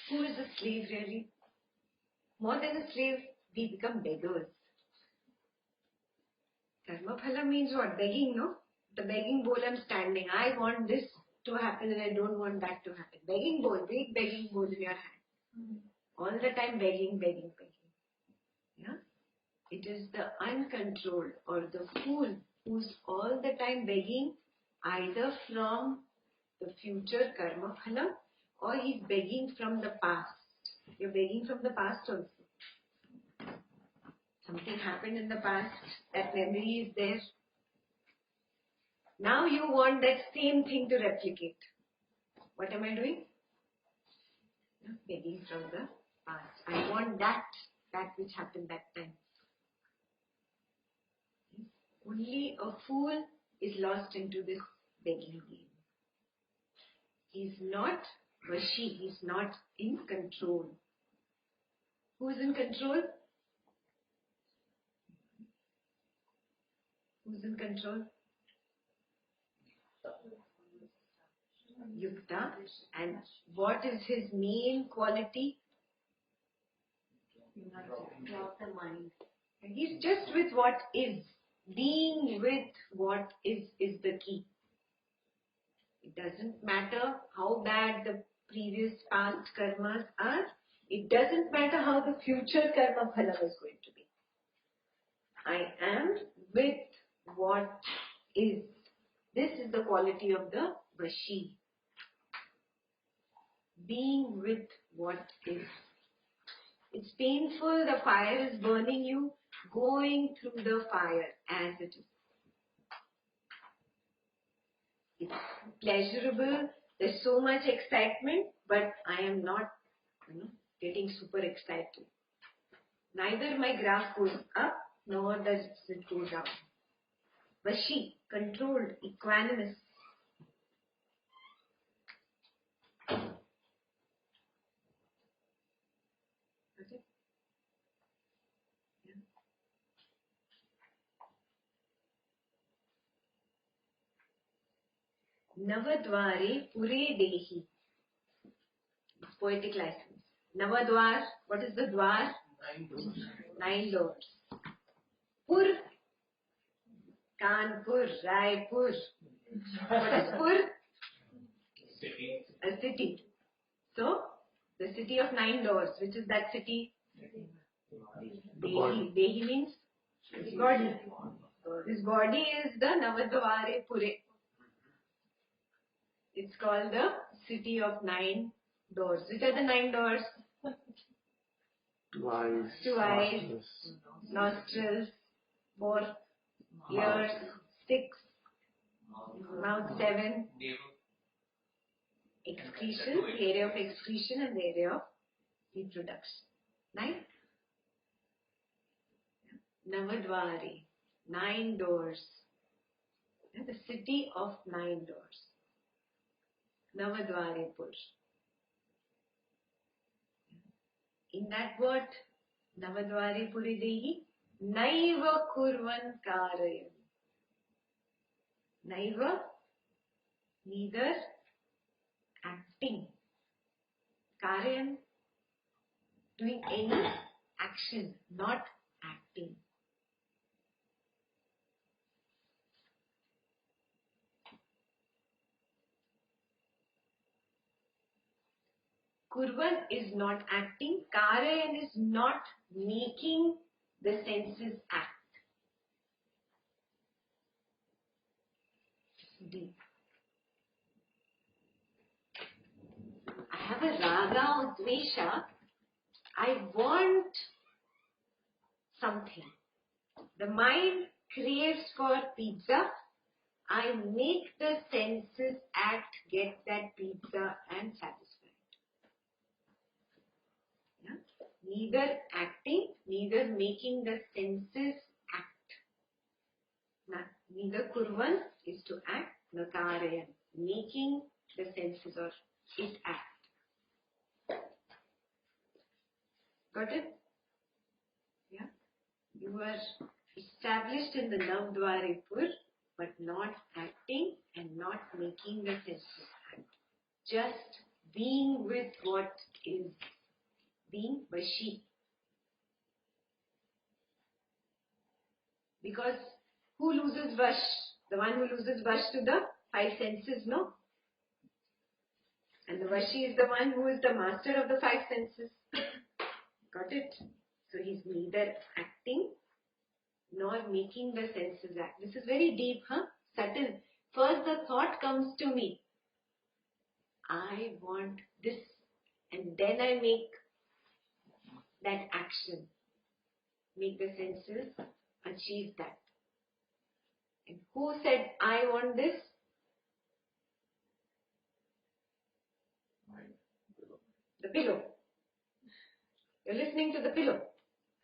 Who is a slave really? More than a slave, we become beggars. Karma phala means what? Begging, no? The begging bowl I'm standing. I want this to happen and I don't want that to happen. Begging bowl, big begging bowl in your hand. All the time begging, begging, begging. Yeah? It is the uncontrolled or the fool who's all the time begging either from the future karma phala or he's begging from the past. You're begging from the past also. Something happened in the past, that memory is there. Now you want that same thing to replicate. What am I doing? Begging from the past. I want that which happened that time. Only a fool is lost into this begging game. He's not vashi, he's not in control. Who is in control? Who's in control? Yukta. And what is his main quality? Drop the mind. He's just with what is. Being with what is the key. It doesn't matter how bad the previous past karmas are. It doesn't matter how the future karma phala is going to be. I am with what is. This is the quality of the vashi. Being with what is. It's painful, the fire is burning you, going through the fire as it is. It's pleasurable, there's so much excitement, but I am not getting super excited. Neither my graph goes up, nor does it go down. Vashi, controlled, equanimous. Okay. Navadware Pure Dehi. Poetic license. Navadwar, what is the dwar? 9 doors. Pur, Kanpur, Raipur. What is Pur? City. A city. So, the city of 9 doors. Which is that city? Dehi. Dehi means body. This body is the Navadware Pure. It's called the city of 9 doors. Which are the 9 doors? 2 eyes, 2 eyes, nostrils, 4 ears, 6, mouth 7, excretion, the area of excretion and the area of reproduction. 9? Navadware, 9 doors. The city of 9 doors. Navadware Pur. In that word, Navadware Puri Dehi, Naiva Kurvan Karayam. Naiva, neither acting. Karayam, doing any action, not acting. Kurvan is not acting. Karayan is not making the senses act. Deep. I have a raga or dvesha. I want something. The mind craves for pizza. I make the senses act, get that pizza and satisfy. Yeah? Neither acting, neither making the senses act. Neither kurvan is to act, nor karayan, making the senses or it act. Got it? Yeah? You are established in the Navadware Pur, but not acting and not making the senses act. Just being with what is. Being vashi. Because Who loses vash? The one who loses vash to the five senses, no? And the vashi is the one who is the master of the five senses. Got it? So he's neither acting nor making the senses act. This is very deep, huh? Subtle. First the thought comes to me. I want this. And then I make that action. Make the senses achieve that. And who said, I want this? The pillow. You're listening to the pillow.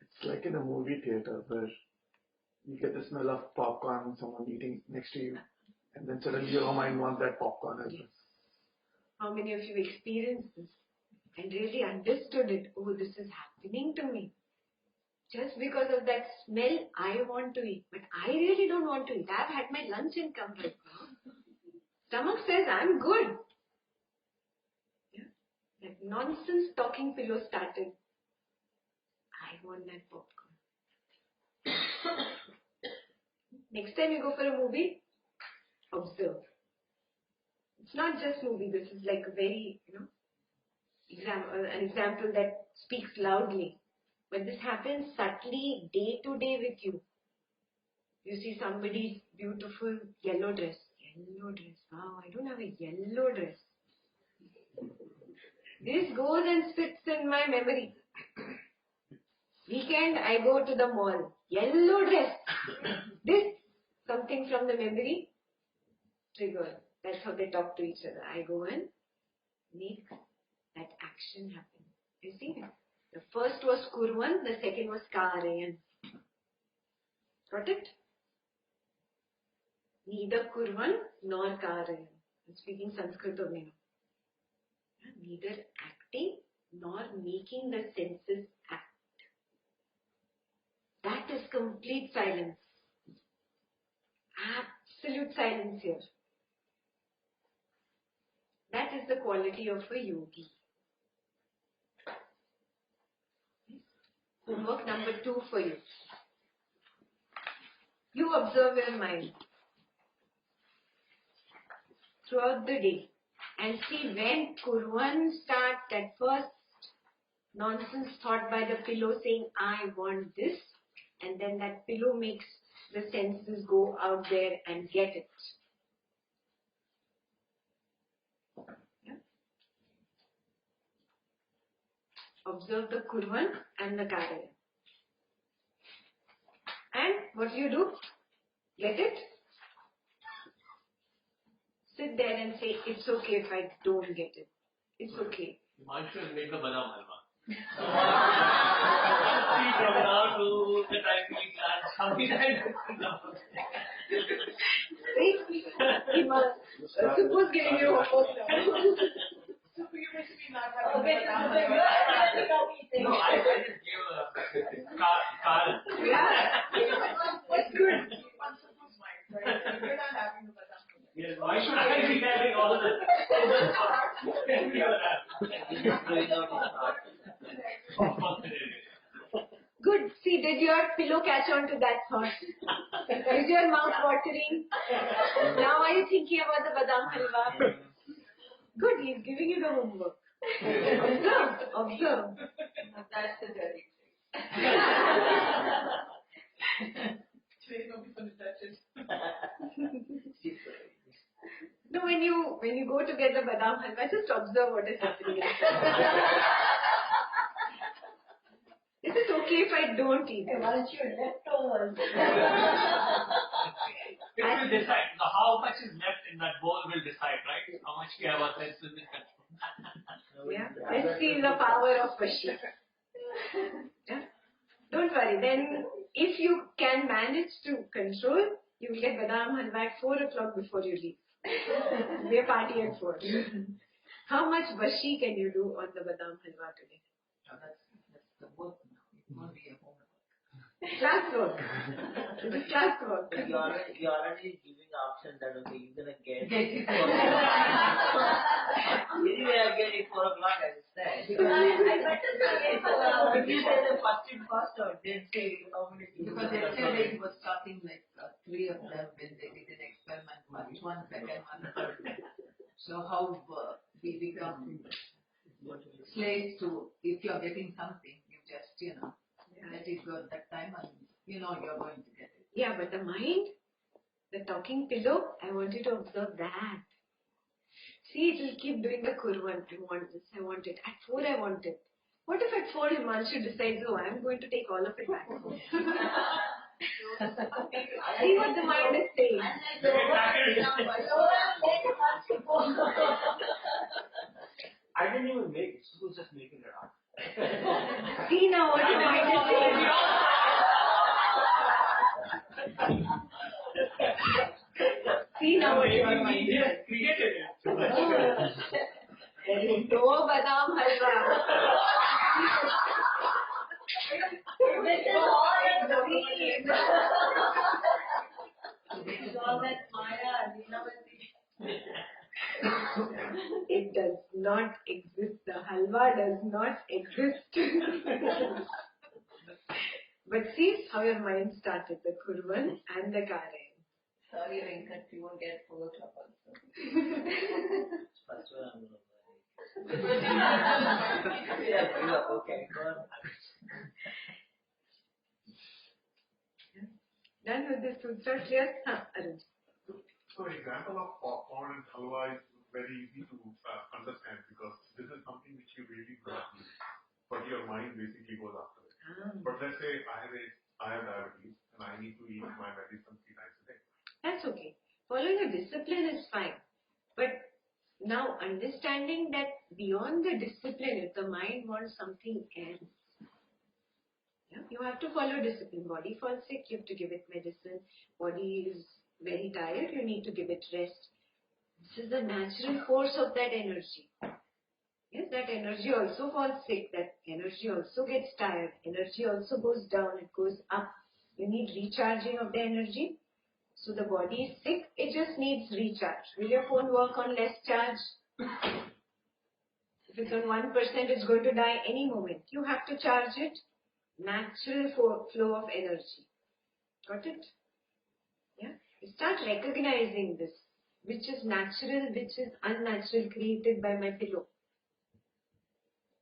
It's like in a movie theater where you get the smell of popcorn, someone eating next to you, and then suddenly your mind wants that popcorn as well. How many of you experienced this and really understood it? Oh, this is happening to me. Just because of that smell, I want to eat. But I really don't want to eat. I've had my lunch and come right now. Stomach says, I'm good. Yeah. That nonsense talking pillow started. I want that popcorn. Next time you go for a movie, observe. It's not just movie. This is like a very, an example that speaks loudly. But this happens subtly, day to day with you. You see somebody's beautiful yellow dress. Yellow dress. Wow, I don't have a yellow dress. This goes and sits in my memory. Weekend, I go to the mall. Yellow dress. This, something from the memory, trigger. That's how they talk to each other. I go and make that action happen. You see? The first was Kurvan, the second was Karayan. Got it? Neither Kurvan nor Karayan. I'm speaking Sanskrit only now. Neither acting nor making the senses act. That is complete silence. Absolute silence here. That is the quality of a yogi. Homework number 2 for you. You observe your mind throughout the day and see when Kurvan starts that first nonsense thought by the pillow saying, I want this, and then that pillow makes the senses go out there and get it. Yeah? Observe the Kurvan and the Karaya. And what do? Get it? Sit there and say, it's okay if I don't get it. It's okay. Why should I make the badam halwa? See, from now to the time we class, how many times? He must. Suppose giving you homework now. So you must be not having badam halwa. No, I just gave a card. What's good? On Supu's mind, right? You're not having the badam halwa. Yes, why should I be having all the Good. See, did your pillow catch on to that thought? Is your mouth watering? Now are you thinking about the badam halwa? Good, he's giving you the homework. Observe. That's the dirty trick. Today's not going to touch it. No, when you go to get the badam halwa, just observe what is happening. Is it okay if I don't eat it? Once you're leftovers. It will decide. So how much is left in that bowl will decide, right? How much we have our senses in control. Yeah. Let's see the power of Vashi. Yeah. Don't worry. Then, if you can manage to control, you will get badam halwa at 4 o'clock before you leave. We are party at 4. How much Vashi can you do on the badam halwa today? That's the work now. It won't be a homework. Classwork. This is classwork. You're already giving option that okay, you're gonna get Get it. anyway, I'll get it 4 o'clock as I said. Because I better say Did you say the first in first or did say how many people? Because yesterday he was talking like 3 of them when they did an experiment, first one, second one, third. So how we become slaves to, if you're getting something, you just, let it go at that time and you're going to get it. Yeah, but the mind, the talking pillow, I want you to observe that. See, it will keep doing the kurvan. I want this, I want it. At 4, I want it. What if at 4 Himanshu decides, oh, I'm going to take all of it back home? See what the mind is saying. I didn't even make it. She was just making it up. See now what the mind is saying. See now what your mind is saying. Created it. There is no badam halwa. This is all in the dream. This is all that Maya, It does not exist. The halwa does not exist. But see how your mind started, the kurban and the karen. Sorry, Venkat, you won't get 4 o'clock also. That's what I'm going to buy. Yeah, okay, go on. Done with this sutra, clear? Arun. So example of popcorn and halwa is very easy to understand because this is something which you really do not need, but your mind basically goes after it. But let's say I have diabetes and I need to eat my medicine 3 times a day. That's okay. Following a discipline is fine. But now understanding that beyond the discipline, if the mind wants something else, you have to follow discipline. Body falls sick, you have to give it medicine. Body is very tired, you need to give it rest. This is the natural force of that energy. Yes, that energy also falls sick, that energy also gets tired, energy also goes down, it goes up. You need recharging of the energy. So the body is sick, it just needs recharge. Will your phone work on less charge? If it's on 1%, it's going to die any moment. You have to charge it. Natural flow of energy. Got it? Yeah? You start recognizing this. Which is natural, which is unnatural, created by my pillow.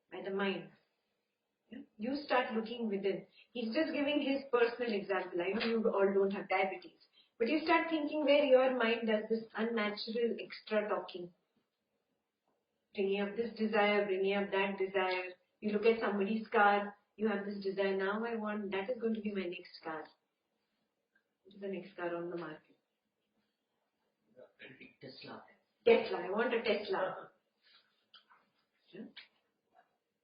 By the mind. Yeah? You start looking within. He's just giving his personal example. I know you all don't have diabetes. But you start thinking where your mind does this unnatural extra talking. Bringing up this desire, bringing up that desire. You look at somebody's car, you have this desire, now I want, that is going to be my next car. What is the next car on the market? Tesla. Tesla, I want a Tesla. Yeah?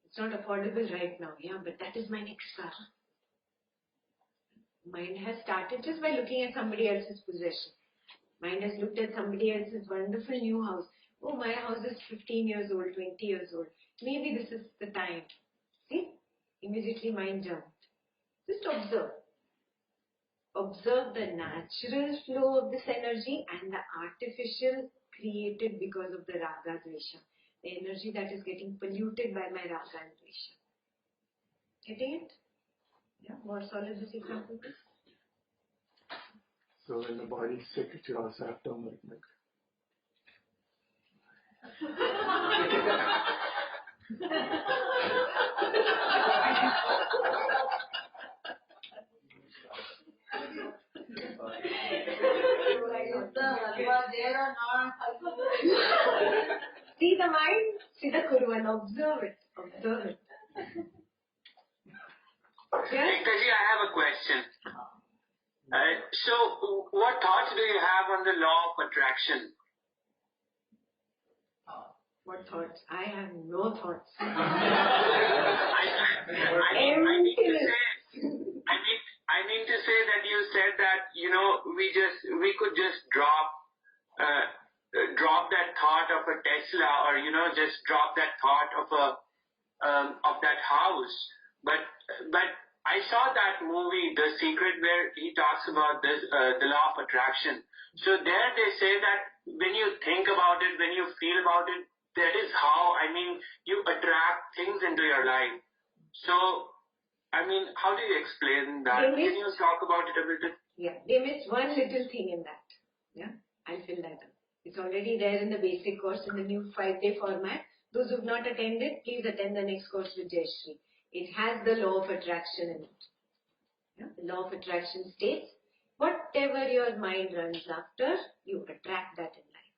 It's not affordable right now, yeah, but that is my next car. Mind has started just by looking at somebody else's possession. Mind has looked at somebody else's wonderful new house. Oh, my house is 15 years old, 20 years old. Maybe this is the time. See? Immediately mind jumped. Just observe. Observe the natural flow of this energy and the artificial created because of the raga dvesha. The energy that is getting polluted by my raga and dvesha. Getting it? Yeah, more solid this example. So when the body is sick, it should also have turmeric milk. See the mind, see the kurvan, observe it, observe it. Yes? Ektaji, I have a question. So, what thoughts do you have on the law of attraction? What thoughts? I have no thoughts. I mean to say that you said that, we could just drop that thought of a Tesla or, just drop that thought of that house. But I saw that movie, The Secret, where he talks about this, the law of attraction. So there they say that when you think about it, when you feel about it, that is how, you attract things into your life. So, how do you explain that? Can you talk about it a bit? Yeah, they missed one little thing in that. Yeah, I'll fill that up. It's already there in the basic course in the new 5-day format. Those who've not attended, please attend the next course with Jayashree. It has the law of attraction in it. Yeah? The law of attraction states, whatever your mind runs after, you attract that in life.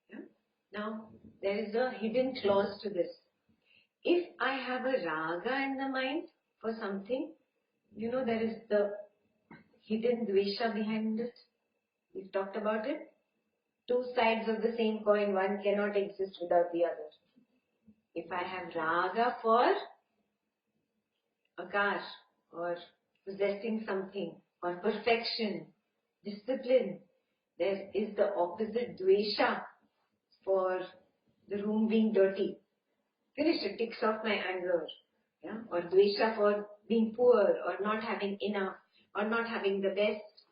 Yeah? Now, there is a hidden clause to this. If I have a raga in the mind for something, there is the hidden dvesha behind it. We've talked about it. Two sides of the same coin, one cannot exist without the other. If I have raga for a car, or possessing something, or perfection, discipline, there is the opposite dvesha for the room being dirty. Finish, it ticks off my anger. Yeah? Or dvesha for being poor, or not having enough, or not having the best.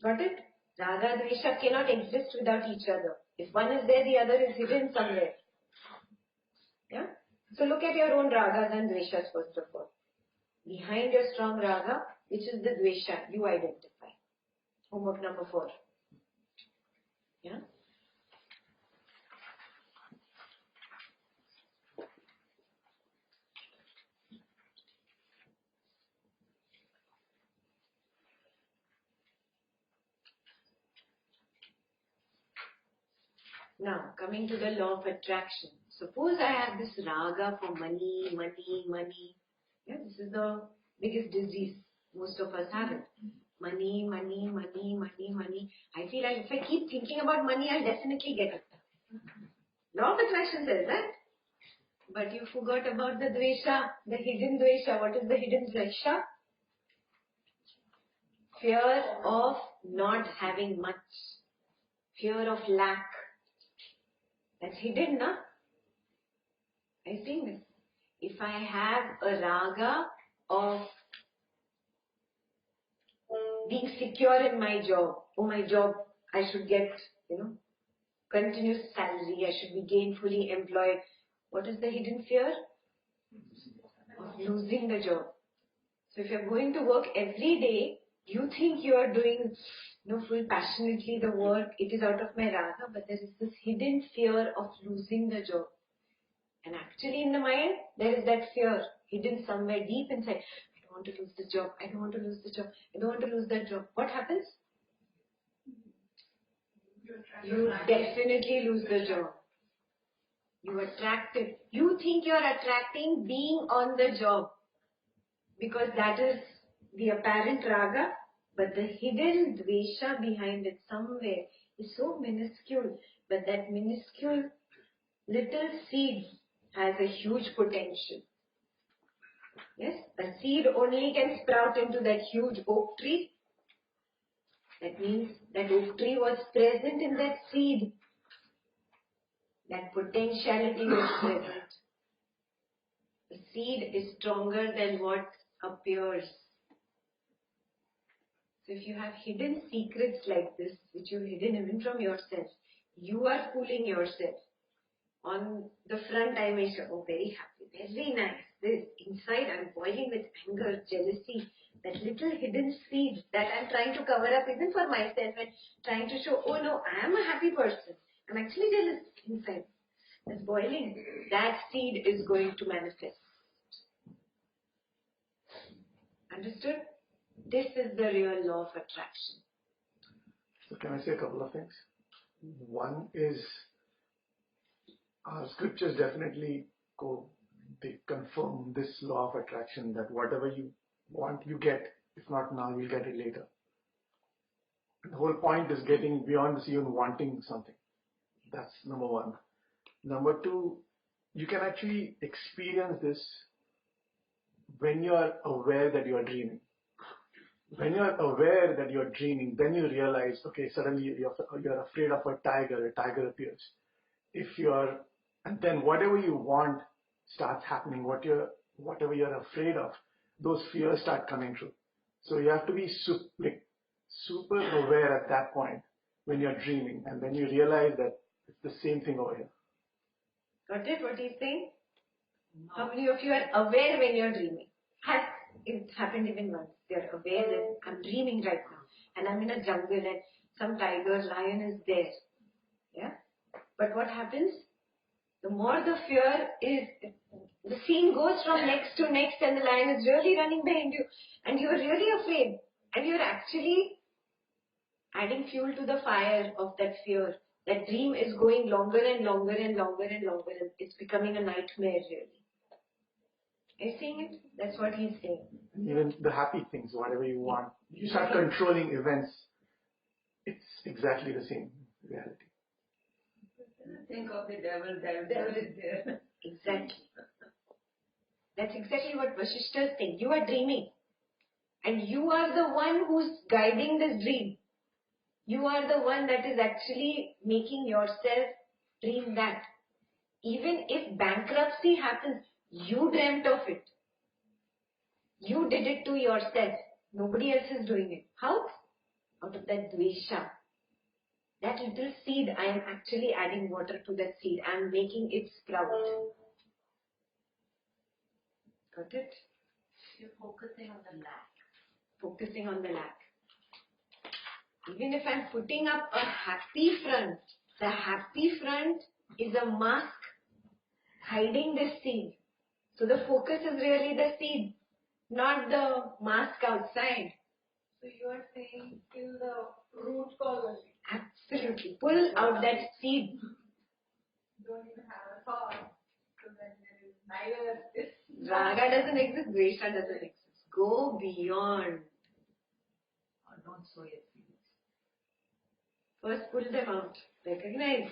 Got it? Raga, dvesha cannot exist without each other. If one is there, the other is hidden somewhere. Yeah? So look at your own ragas and dveshas first of all. Behind your strong raga, which is the dvesha, you identify. Homework number 4. Yeah? Now, coming to the law of attraction. Suppose I have this raga for money. Yeah, this is the biggest disease. Most of us have it. Money. I feel like if I keep thinking about money, I'll definitely get it. Law of attraction says that. But you forgot about the dvesha, the hidden dvesha. What is the hidden dvesha? Fear of not having much. Fear of lack. That's hidden, na? I think this. If I have a raga of being secure in my job, my job, I should get, continuous salary, I should be gainfully employed. What is the hidden fear? Of losing the job. So if you're going to work every day, you think you are doing full passionately the work, it is out of my raga, but there is this hidden fear of losing the job. And actually in the mind, there is that fear hidden somewhere deep inside. I don't want to lose this job. I don't want to lose the job. I don't want to lose that job. What happens? You definitely lose the job. You attract it. You think you are attracting being on the job because that is the apparent raga, but the hidden dvesha behind it somewhere is so minuscule. But that minuscule little seed has a huge potential. Yes, a seed only can sprout into that huge oak tree. That means that oak tree was present in that seed. That potentiality was present. The seed is stronger than what appears. So if you have hidden secrets like this, which you've hidden even from yourself, you are fooling yourself. On the front, I may say, oh, very happy, very nice. This inside, I'm boiling with anger, jealousy, that little hidden seed that I'm trying to cover up even for myself and trying to show, oh no, I am a happy person. I'm actually jealous inside. That's boiling. That seed is going to manifest. Understood? This is the real law of attraction. So can I say a couple of things? One is, our scriptures definitely they confirm this law of attraction, that whatever you want, you get. If not now, you'll get it later. The whole point is getting beyond this even wanting something. That's number one. Number two, you can actually experience this when you are aware that you are dreaming. When you are aware that you are dreaming, then you realize, okay, suddenly you're afraid of a tiger appears. And then whatever you want starts happening, whatever you're afraid of, those fears start coming true. So you have to be super aware at that point when you're dreaming, and then you realize that it's the same thing over here. Got it? What he's saying? How many of you are aware when you're dreaming? Has it happened even once? You're aware that I'm dreaming right now, and I'm in a jungle, and some tiger, lion is there. Yeah? But what happens? The more the fear is, the scene goes from next to next, and the lion is really running behind you, and you're really afraid, and you're actually adding fuel to the fire of that fear. That dream is going longer and longer and longer and longer, and it's becoming a nightmare really. Are you seeing it? That's what he's saying. Even the happy things, whatever you want, you start controlling events. It's exactly the same reality. Think of the devil is there. Exactly. That's exactly what Vasishtha is saying. You are dreaming. And you are the one who's guiding this dream. You are the one that is actually making yourself dream that. Even if bankruptcy happens, you dreamt of it. You did it to yourself. Nobody else is doing it. How? Out of that dvesha. That little seed, I am actually adding water to that seed. I am making it sprout. Got it? You're focusing on the lack. Focusing on the lack. Even if I'm putting up a happy front, the happy front is a mask hiding this seed. So the focus is really the seed, not the mask outside. So you are saying till the root cause. Absolutely. Pull out that seed. You don't even have a thought. So then there is neither this. Raga doesn't exist, Dvesha doesn't exist. Go beyond. Or don't sow your seeds. First pull them out. Recognize.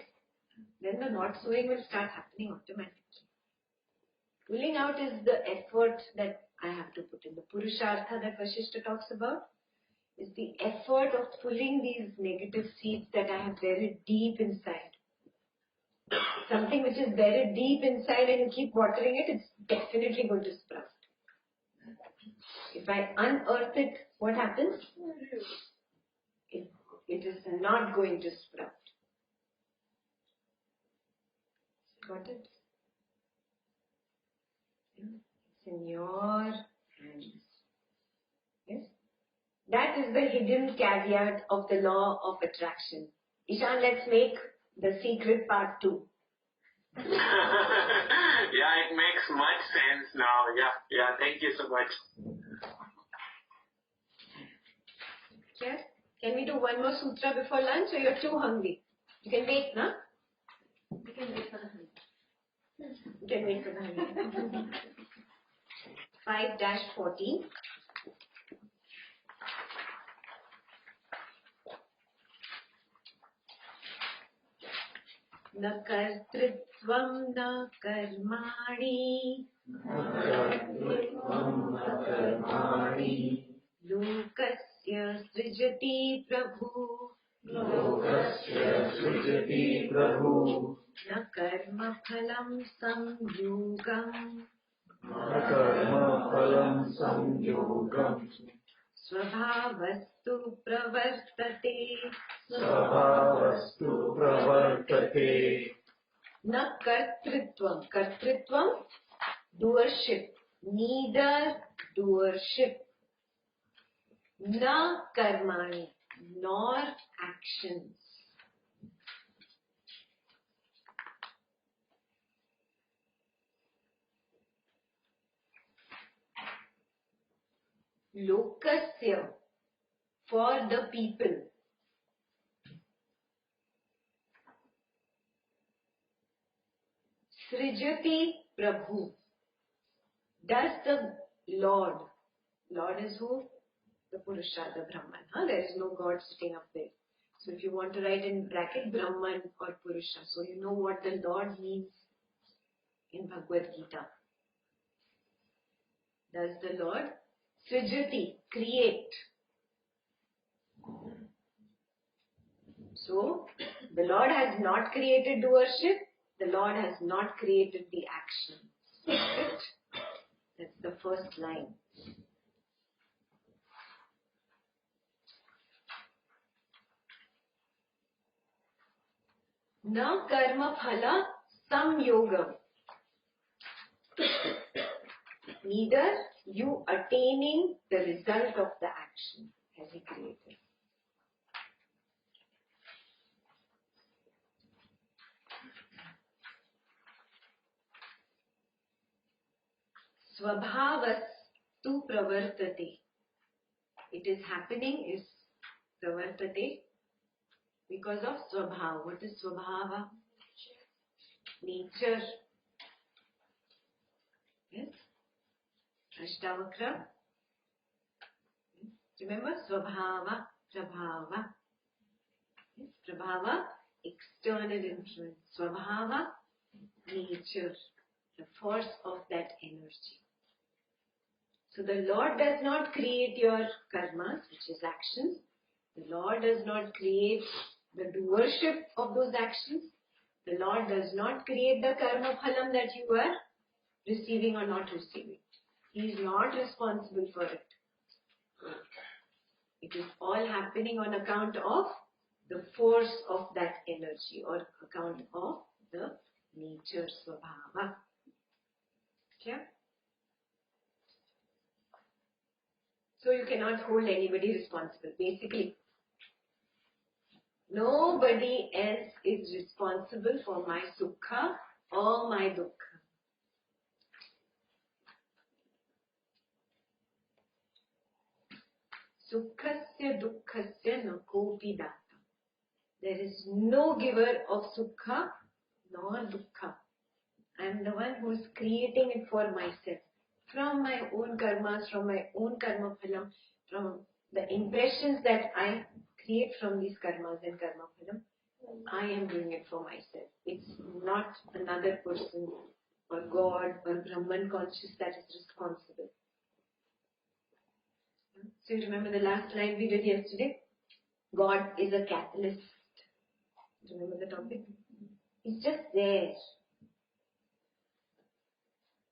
Then the not sowing will start happening automatically. Pulling out is the effort that I have to put in. The Purushartha that Vasishtha talks about is the effort of pulling these negative seeds that I have buried deep inside. Something which is buried deep inside and you keep watering it, it's definitely going to sprout. If I unearth it, what happens? It is not going to sprout. Got it? It's in your hands. Yes? That is the hidden caveat of the law of attraction. Ishan, let's make the secret part 2. Yeah, it makes much sense now. Yeah, thank you so much. Yes? Can we do one more sutra before lunch, or you're too hungry? You can wait, no? You can wait for the honey. You can wait for the honey. 5-14. न कर्तृत्वं न कर्माणि लोकस्य सृजति प्रभु न कर्मफलं संयोगम् स्वभावस्तु प्रवर्तते न कर्तृत्वं doership, neither doership, na karmani, nor actions. Lokasya, for the people. Srijati Prabhu, does the Lord is who? The Purusha, the Brahman. There is no God sitting up there. So if you want to write in bracket Brahman or Purusha, so you know what the Lord means in Bhagwad Gita. Does the Lord Srijati, create. So, the Lord has not created doership, the Lord has not created the action. Right? That's the first line. Na karma phala samyogam. Neither you attaining the result of the action has he created. Svabhavas tu pravartate. It is happening is pravartate because of svabhava. What is svabhava? Nature. Yes? Ashtavakra. Remember? Svabhava, prabhava. Yes? Prabhava, external influence. Svabhava, nature. The force of that energy. So the Lord does not create your karmas, which is actions. The Lord does not create the doership of those actions. The Lord does not create the karma phalam that you are receiving or not receiving. He is not responsible for it. It is all happening on account of the force of that energy or account of the nature svabhava. Okay? So you cannot hold anybody responsible. Basically, nobody else is responsible for my sukha or my dukkha. Sukhasya dukkhasya na kopi data. There is no giver of sukha nor dukkha. I am the one who is creating it for myself. From my own karmas, from my own karma phalam, from the impressions that I create from these karmas and karma phalam, I am doing it for myself. It's not another person or God or Brahman conscious that is responsible. So you remember the last line we did yesterday? God is a catalyst. Remember the topic? It's just there.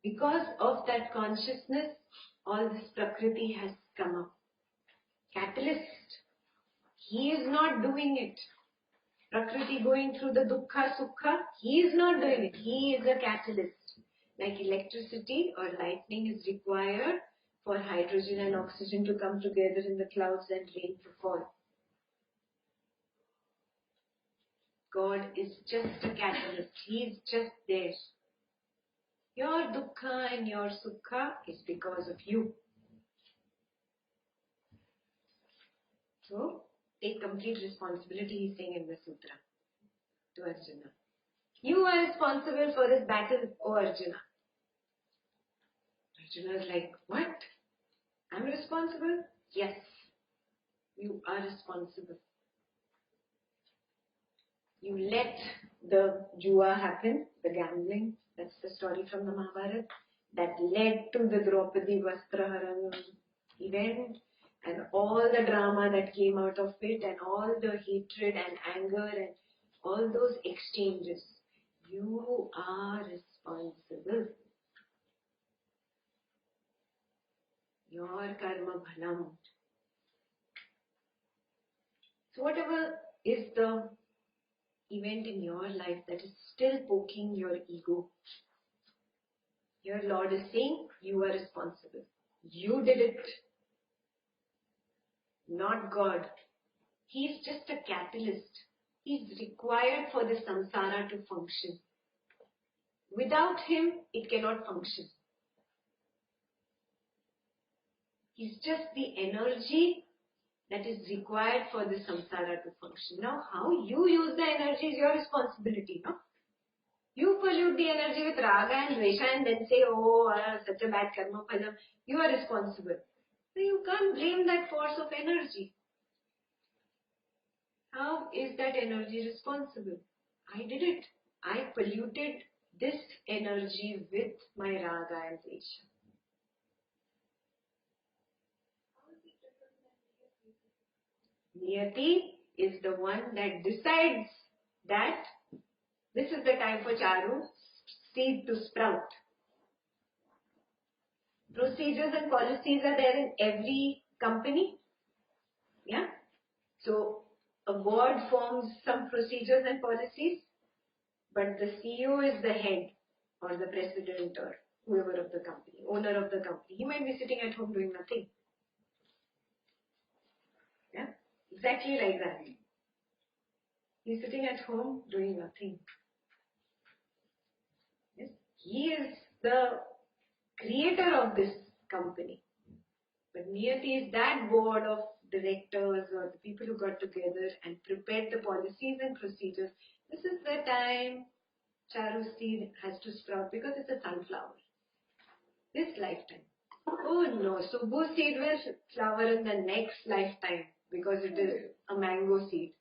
Because of that consciousness, all this Prakriti has come up. Catalyst. He is not doing it. Prakriti going through the dukkha, sukha, he is not doing it. He is a catalyst. Like electricity or lightning is required for hydrogen and oxygen to come together in the clouds and rain to fall. God is just a catalyst. He is just there. Your dukkha and your sukha is because of you. So, take complete responsibility, he's saying in the sutra to Arjuna. You are responsible for this battle, O Arjuna. Arjuna is like, what? I'm responsible? Yes, you are responsible. You let the jua happen, the gambling. That's the story from the Mahabharata. That led to the Draupadi Vastraharan event and all the drama that came out of it and all the hatred and anger and all those exchanges. You are responsible. Your karma bhalam. So whatever is the event in your life that is still poking your ego, your Lord is saying you are responsible. You did it. Not God. He is just a catalyst. He is required for the samsara to function. Without him, it cannot function. He's just the energy that is required for the samsara to function. Now, how you use the energy is your responsibility, no? You pollute the energy with raga and dvesha and then say, oh, such a bad karma phalam. You are responsible. So you can't blame that force of energy. How is that energy responsible? I did it. I polluted this energy with my raga and dvesha. Niyati is the one that decides that this is the time for charu seed to sprout. Procedures and policies are there in every company. Yeah. So a board forms some procedures and policies, but the CEO is the head or the president or whoever of the company, owner of the company. He might be sitting at home doing nothing. Yeah, exactly like that. He's sitting at home doing nothing. Yes? He is the creator of this company. But Niyati is that board of directors or the people who got together and prepared the policies and procedures. This is the time Charu seed has to sprout because it's a sunflower. This lifetime. Oh no, Subbu seed will flower in the next lifetime because it is a mango seed.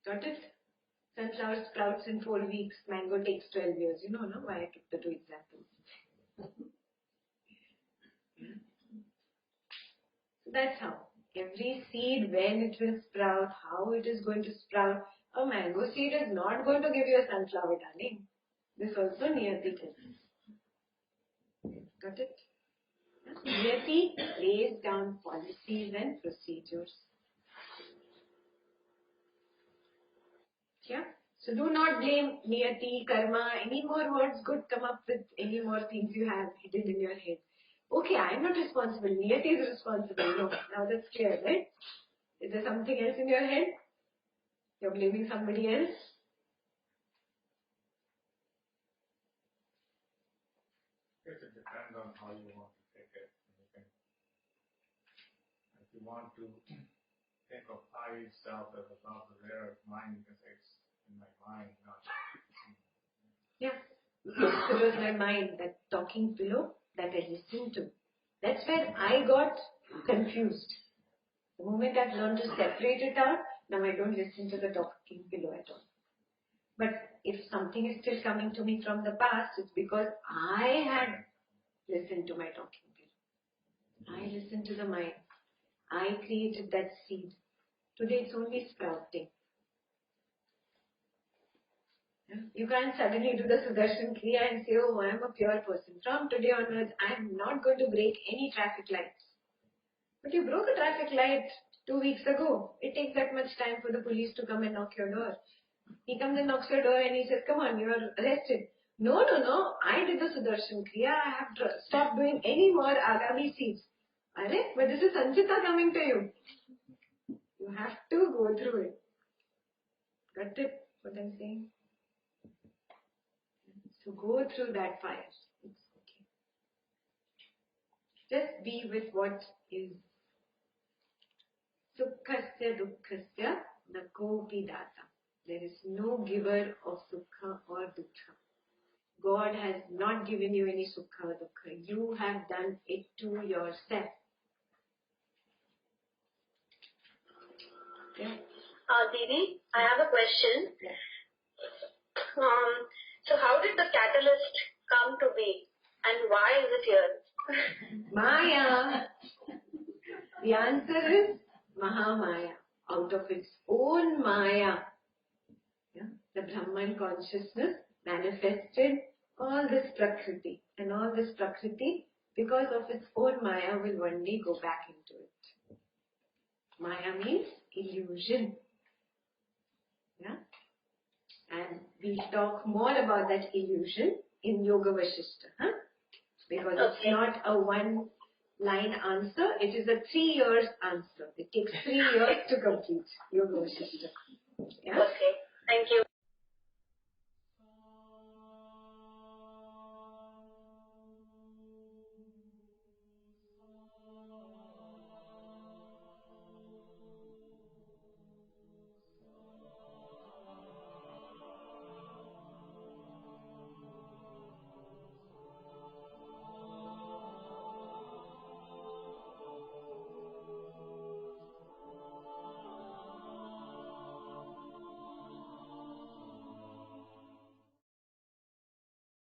Got it? Sunflower sprouts in 4 weeks, mango takes 12 years. You know, no? Why I took the 2 examples. So that's how. Every seed, when it will sprout, how it is going to sprout. A mango seed is not going to give you a sunflower, darling. This also Niyati tells. Got it? Niyati lays down policies and procedures. Yeah? So do not blame Niyati, Karma, any more words could come up with any more things you have hidden in your head. Okay, I am not responsible. Niyati is responsible. No, now that's clear, right? Is there something else in your head? You're blaming somebody else? It depends on how you want to take it. If you want to think of I self as above the layer of mind, you can say it's in my mind, not. Yeah. It was my mind, that talking pillow that I listened to. That's where I got confused. The moment I've learned to separate it out, now I don't listen to the talking pillow at all. But if something is still coming to me from the past, it's because I had listened to my talking pillow. I listened to the mind. I created that seed. Today it's only sprouting. You can't suddenly do the Sudarshan Kriya and say, oh, I am a pure person. From today onwards, I am not going to break any traffic lights. But you broke a traffic light 2 weeks ago. It takes that much time for the police to come and knock your door. He comes and knocks your door and he says, come on, you are arrested. No, I did the Sudarshan Kriya. I have stopped doing any more Agami seeds. But this is Sanchita coming to you. You have to go through it. Got it? What I'm saying? So go through that fire. It's okay. Just be with what is. Sukhasya dukkhasya na kopi data. There is no giver of sukha or dukkha. God has not given you any sukha or dukkha. You have done it to yourself. Okay? Didi, I have a question. Yes. So how did the catalyst come to be and why is it here? Maya. The answer is Mahamaya. Out of its own Maya. Yeah? The Brahman consciousness manifested all this Prakriti. And all this Prakriti, because of its own Maya, will one day go back into it. Maya means illusion. Yeah? And we'll talk more about that illusion in Yoga Vashishta. Huh? Because it's not a one-line answer, it is a 3 years answer. It takes 3 years to complete Yoga Vashishta. Yeah? Okay, thank you.